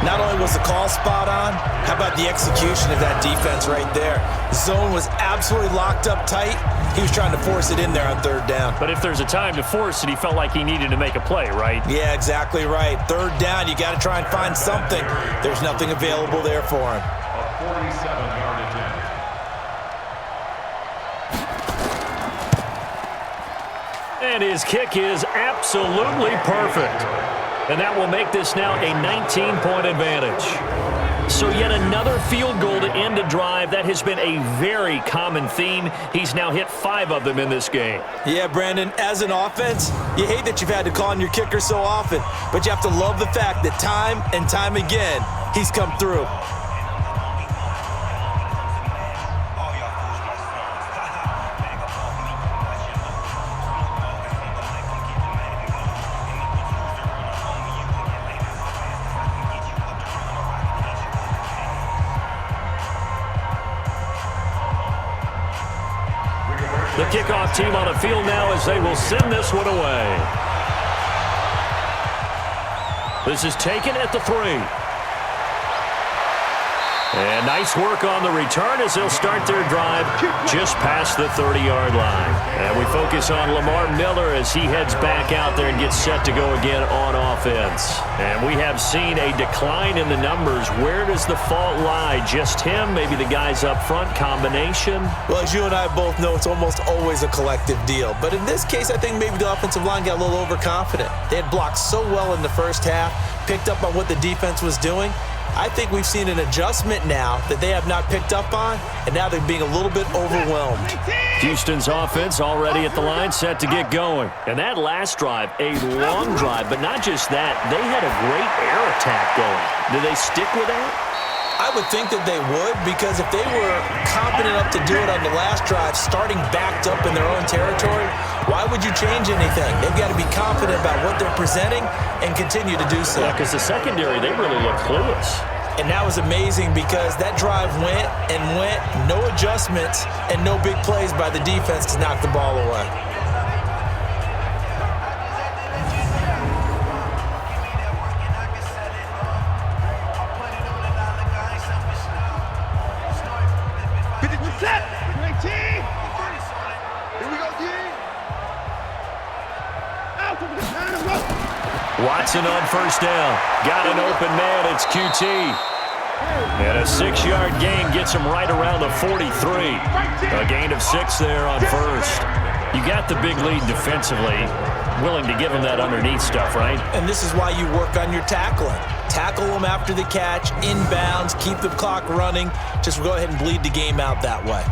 S3: Not only was the call spot on, how about the execution of that defense right there? The zone was absolutely locked up tight. He was trying to force it in there on 3rd down.
S2: But if there's a time to force it, he felt like he needed to make a play, right?
S3: Yeah, exactly right. 3rd down, you got to try and find something. There's nothing available there for him.
S5: A 47-yard attempt.
S2: And his kick is absolutely perfect. And that will make this now a 19-point advantage. So yet another field goal to end a drive. That has been a very common theme. He's now hit 5 of them in this game.
S3: Yeah, Brandon, as an offense, you hate that you've had to call on your kicker so often, but you have to love the fact that time and time again, he's come through.
S2: The kickoff team on the field now as they will send this one away. This is taken at the 3. And nice work on the return as they'll start their drive just past the 30-yard line. And we focus on Lamar Miller as he heads back out there and gets set to go again on offense. And we have seen a decline in the numbers. Where does the fault lie? Just him? Maybe the guys up front? Combination?
S3: Well, as you and I both know, it's almost always a collective deal. But in this case, I think maybe the offensive line got a little overconfident. They had blocked so well in the first half, picked up on what the defense was doing. I think we've seen an adjustment now that they have not picked up on, and now they're being a little bit overwhelmed.
S2: Houston's offense already at the line, set to get going. And that last drive, a long drive, but not just that. They had a great air attack going. Do they stick with that?
S3: I would think that they would, because if they were confident enough to do it on the last drive, starting backed up in their own territory, why would you change anything? They've got to be confident about what they're presenting and continue to do so.
S2: Yeah, because the secondary, they really look clueless.
S3: And that was amazing because that drive went and went, no adjustments, and no big plays by the defense to knock the ball away.
S2: Watson on first down. Got an open man. It's QT. And a 6-yard gain gets him right around the 43. A gain of 6 there on first. You got the big lead defensively. Willing to give him that underneath stuff, right?
S3: And this is why you work on your tackling. Tackle them after the catch, inbounds, keep the clock running. Just go ahead and bleed the game out that way.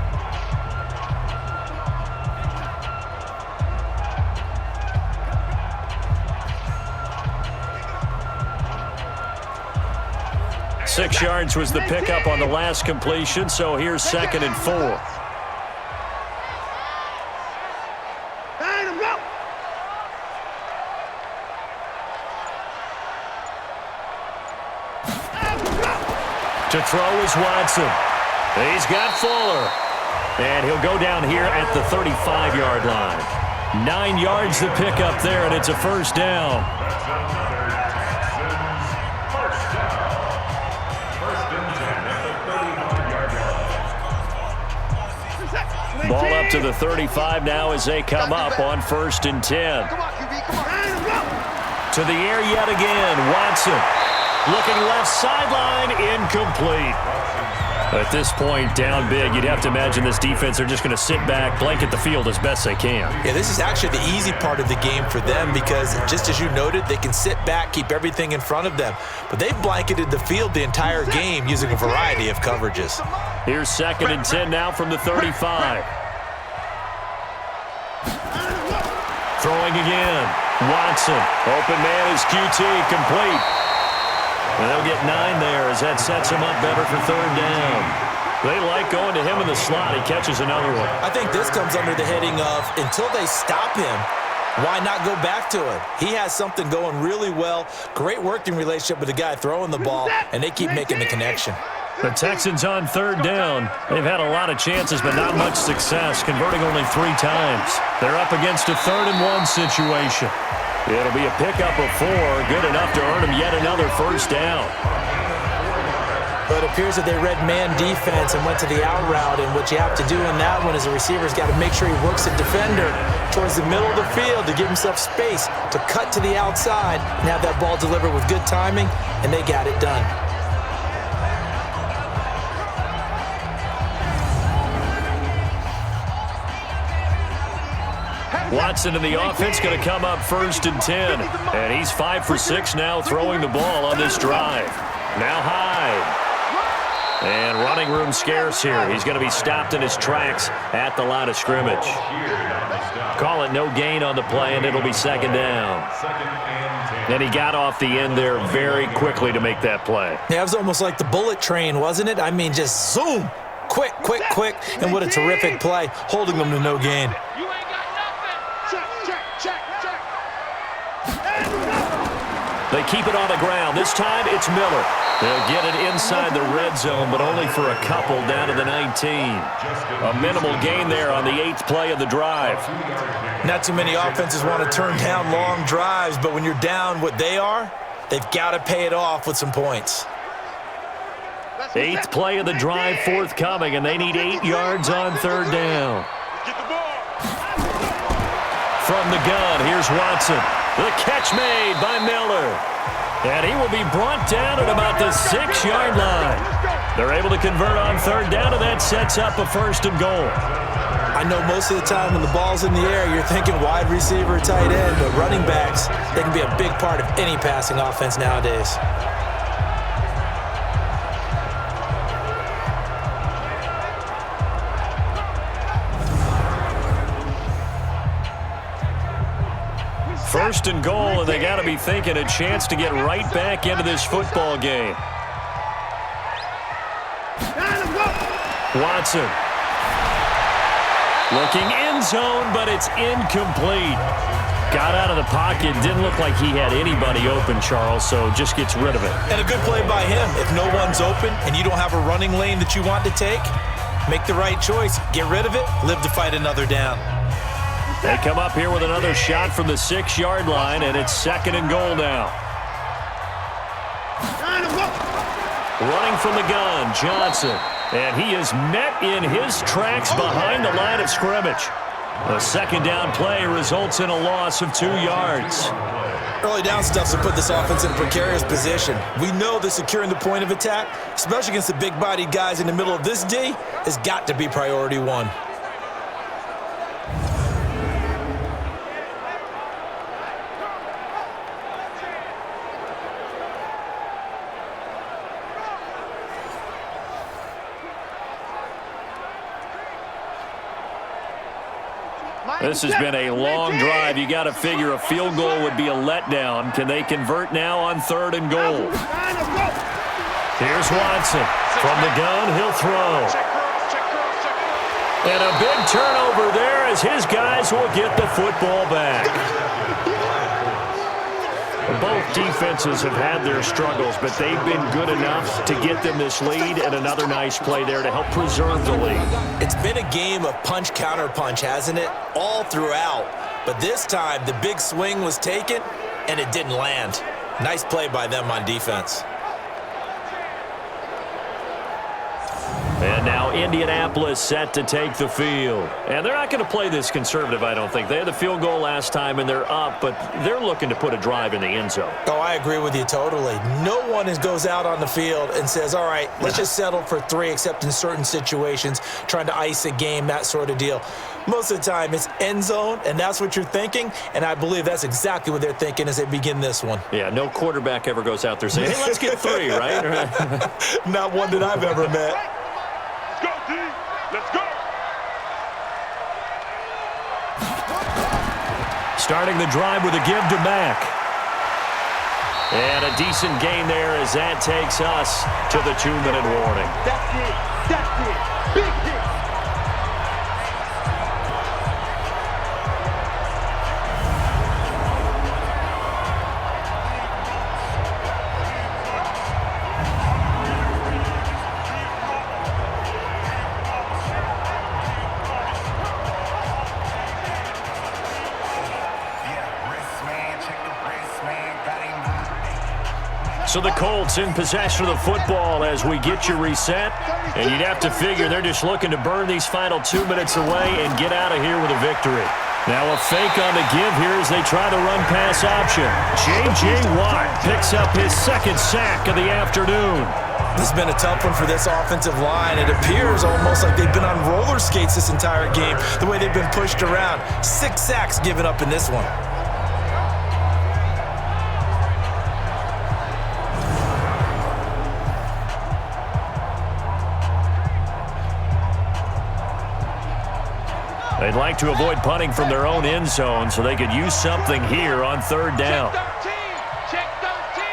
S2: Six yards was the pickup on the last completion, so here's 2nd and 4. To throw is Watson. He's got Fuller. And he'll go down here at the 35-yard line. 9 yards the pickup there, and it's a first down. Ball up to the 35 now as they come up on 1st and 10. To the air yet again. Watson looking left sideline, incomplete. At this point, down big, you'd have to imagine this defense, they're just going to sit back, blanket the field as best they can.
S3: Yeah, this is actually the easy part of the game for them because, just as you noted, they can sit back, keep everything in front of them. But they've blanketed the field the entire game using a variety of coverages.
S2: Here's 2nd and 10 now from the 35. Throwing again. Watson. Open man is QT. Complete. And they'll get 9 there as that sets him up better for 3rd down. They like going to him in the slot. He catches another one.
S3: I think this comes under the heading of, until they stop him, why not go back to it? He has something going really well. Great working relationship with the guy throwing the ball, and they keep making the connection.
S2: The Texans on 3rd down. They've had a lot of chances, but not much success, converting only 3 times. They're up against a 3rd and 1 situation. It'll be a pickup of 4, good enough to earn them yet another first down.
S3: But it appears that they read man defense and went to the out route, and what you have to do in that one is the receiver's got to make sure he works the defender towards the middle of the field to give himself space to cut to the outside and have that ball delivered with good timing, and they got it done.
S2: Watson in the offense going to come up 1st and 10. And he's 5 for 6 now throwing the ball on this drive. Now Hyde. And running room scarce here. He's going to be stopped in his tracks at the line of scrimmage. Call it no gain on the play, and it'll be 2nd down. And he got off the end there very quickly to make that play.
S3: Yeah, it was almost like the bullet train, wasn't it? I mean, just zoom. Quick, quick, quick. And what a terrific play, holding them to no gain.
S2: They keep it on the ground. This time it's Miller. They'll get it inside the red zone, but only for a couple down to the 19. A minimal gain there on the 8th play of the drive.
S3: Not too many offenses want to turn down long drives, but when you're down what they are, they've got to pay it off with some points.
S2: 8th play of the drive forthcoming, and they need 8 yards on 3rd down. From the gun, here's Watson. The catch made by Miller. And he will be brought down at about the 6-yard line. They're able to convert on 3rd down, and that sets up a 1st and goal.
S3: I know most of the time when the ball's in the air, you're thinking wide receiver, tight end, but running backs, they can be a big part of any passing offense nowadays.
S2: First and goal, and they got to be thinking a chance to get right back into this football game. Watson. Looking end zone, but it's incomplete. Got out of the pocket. Didn't look like he had anybody open, Charles, so just gets rid of it.
S3: And a good play by him. If no one's open and you don't have a running lane that you want to take, make the right choice. Get rid of it. Live to fight another down.
S2: They come up here with another shot from the 6-yard line, and it's 2nd and goal now. Running from the gun, Johnson. And he is met in his tracks behind the line of scrimmage. The 2nd down play results in a loss of 2 yards.
S3: Early down stuff to put this offense in a precarious position. We know that securing the point of attack, especially against the big-bodied guys in the middle of this D, has got to be priority 1.
S2: This has been a long drive. You got to figure a field goal would be a letdown. Can they convert now on 3rd and goal? Here's Watson. From the gun, he'll throw. And a big turnover there as his guys will get the football back. Both defenses have had their struggles, but they've been good enough to get them this lead, and another nice play there to help preserve the lead.
S3: It's been a game of punch-counter-punch, hasn't it? All throughout. But this time, the big swing was taken, and it didn't land. Nice play by them on defense.
S2: And now Indianapolis set to take the field. And they're not going to play this conservative, I don't think. They had the field goal last time, and they're up, but they're looking to put a drive in the end zone.
S3: Oh, I agree with you totally. No one goes out on the field and says, all right, let's just settle for 3, except in certain situations, trying to ice a game, that sort of deal. Most of the time, it's end zone, and that's what you're thinking, and I believe that's exactly what they're thinking as they begin this one.
S2: Yeah, no quarterback ever goes out there saying, hey, let's get 3, right?
S3: Not one that I've ever met.
S5: Let's go!
S2: Starting the drive with a give to Mack. And a decent gain there as that takes us to the 2-minute warning.
S4: That's it. That's it. Big hit.
S2: So the Colts in possession of the football as we get you reset. And you'd have to figure they're just looking to burn these final 2 minutes away and get out of here with a victory. Now a fake on the give here as they try the run-pass option. J.J. Watt picks up his 2nd sack of the afternoon.
S3: This has been a tough one for this offensive line. It appears almost like they've been on roller skates this entire game, the way they've been pushed around. 6 sacks given up in this one.
S2: They'd like to avoid punting from their own end zone so they could use something here on 3rd down.
S4: Check 13.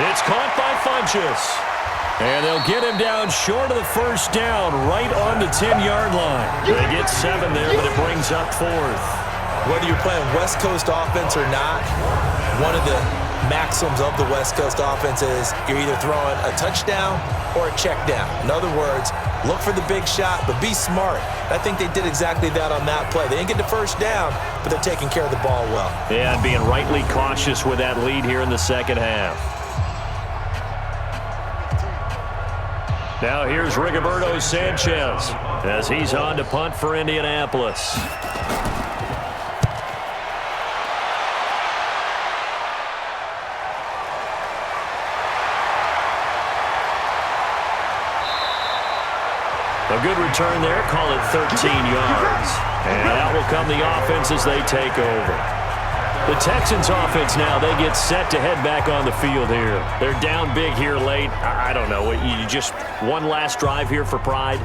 S2: It's caught by Funchess. And they'll get him down short of the 1st down, right on the 10-yard line. They get 7 there, but it brings up 4th.
S3: Whether you're playing West Coast offense or not, one of the maxims of the West Coast offense is you're either throwing a touchdown or a check down. In other words, look for the big shot, but be smart. I think they did exactly that on that play. They didn't get the first down, but they're taking care of the ball well.
S2: Yeah, and being rightly cautious with that lead here in the second half. Now here's Rigoberto Sanchez as he's on to punt for Indianapolis. A good return there, call it 13 yards. And out will come the offense as they take over. The Texans offense now, they get set to head back on the field here. They're down big here late. I don't know, you just one last drive here for pride?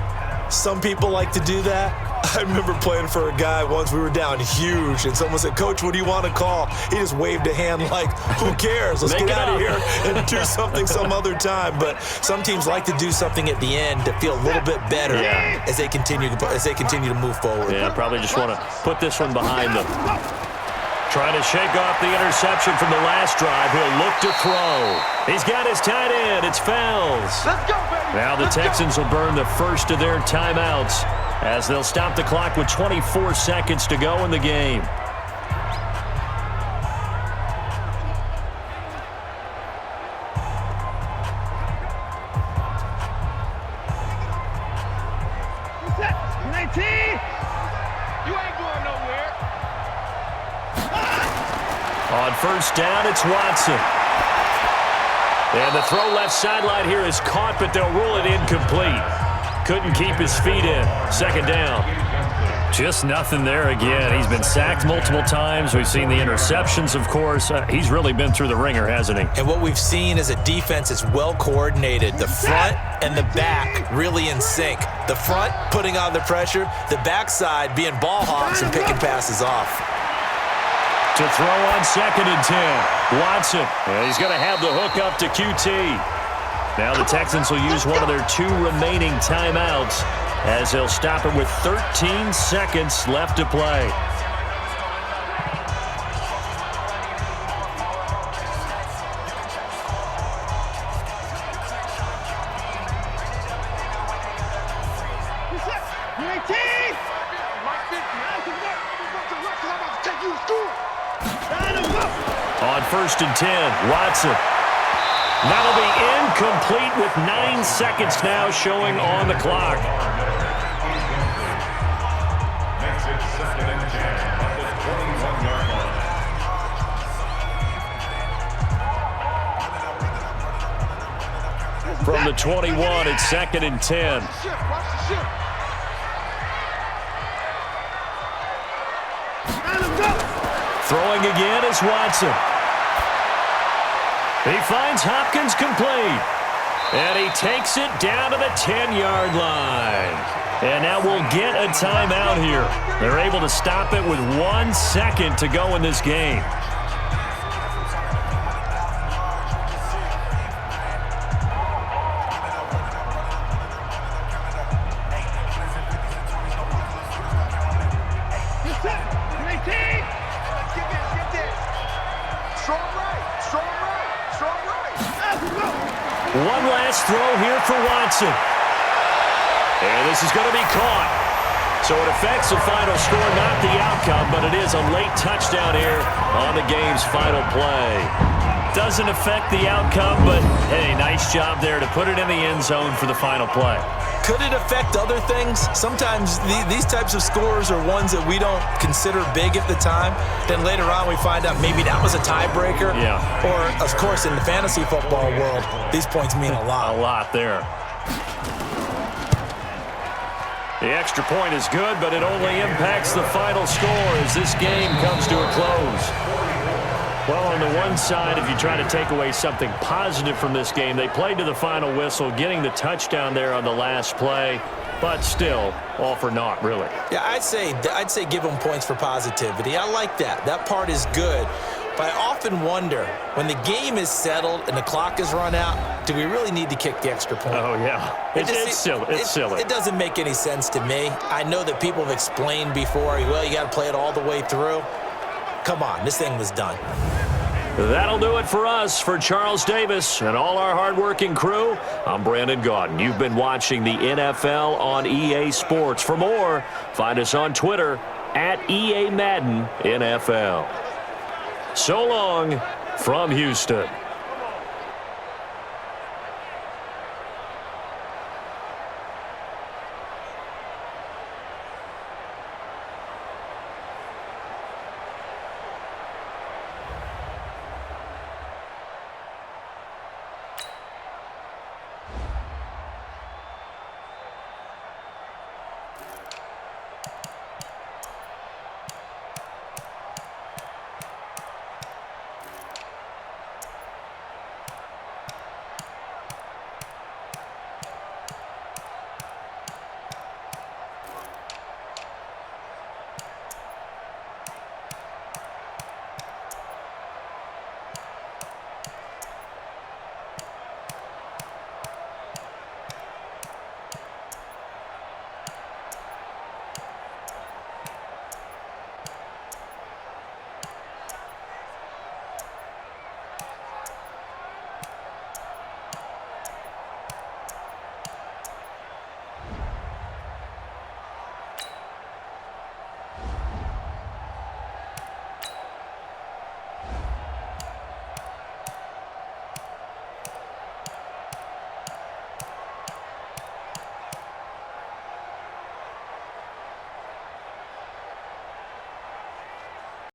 S3: Some people like to do that. I remember playing for a guy once. We were down huge, and someone said, "Coach, what do you want to call?" He just waved a hand like, who cares? Let's get out of here and do something some other time. But some teams like to do something at the end to feel a little bit better as they continue to move forward.
S2: Yeah, probably just want to put this one behind them. Trying to shake off the interception from the last drive. He'll look to throw. He's got his tight end. It's Fells.
S4: Let's go, baby.
S2: Now the Texans will burn the first of their timeouts as they'll stop the clock with 24 seconds to go in the game. On first down, it's Watson. And the throw left sideline here is caught, but they'll rule it incomplete. Couldn't keep his feet in. Second down. Just nothing there again. He's been sacked multiple times. We've seen the interceptions, of course. He's really been through the ringer, hasn't he?
S3: And what we've seen is a defense that's well coordinated. The front and the back really in sync. The front putting on the pressure. The backside being ball hawks and picking passes off.
S2: To throw on 2nd and 10. Watson. And he's going to have the hook up to QT. Now the Texans will use one of their 2 remaining timeouts as they'll stop it with 13 seconds left to play. On 1st and 10, Watson. That'll be incomplete with 9 seconds now showing on the clock.
S5: Makes it 2nd and 10 at the 21-yard line.
S2: From the 21, it's 2nd and 10. Throwing again is Watson. He finds Hopkins complete. And he takes it down to the 10-yard line. And now we'll get a timeout here. They're able to stop it with 1 second to go in this game. One last throw here for Watson. And this is going to be caught. So it affects the final score, not the outcome, but it is a late touchdown here on the game's final play. Doesn't affect the outcome, but hey, nice job there to put it in the end zone for the final play.
S3: Could it affect other things? Sometimes these types of scores are ones that we don't consider big at the time. Then later on we find out maybe that was a tiebreaker.
S2: Yeah.
S3: Or, of course, in the fantasy football world, these points mean a lot.
S2: A lot there. The extra point is good, but it only impacts the final score as this game comes to a close. Well, on the one side, if you try to take away something positive from this game, they played to the final whistle, getting the touchdown there on the last play, but still, all for naught, really.
S3: Yeah, I'd say give them points for positivity. I like that. That part is good. But I often wonder, when the game is settled and the clock is run out, do we really need to kick the extra point?
S2: Oh, yeah. It's silly. It's silly.
S3: It doesn't make any sense to me. I know that people have explained before, well, you got to play it all the way through. Come on, this thing was done.
S2: That'll do it for us. For Charles Davis and all our hardworking crew, I'm Brandon Gaudin. You've been watching the NFL on EA Sports. For more, find us on Twitter at EA Madden NFL. So long from Houston.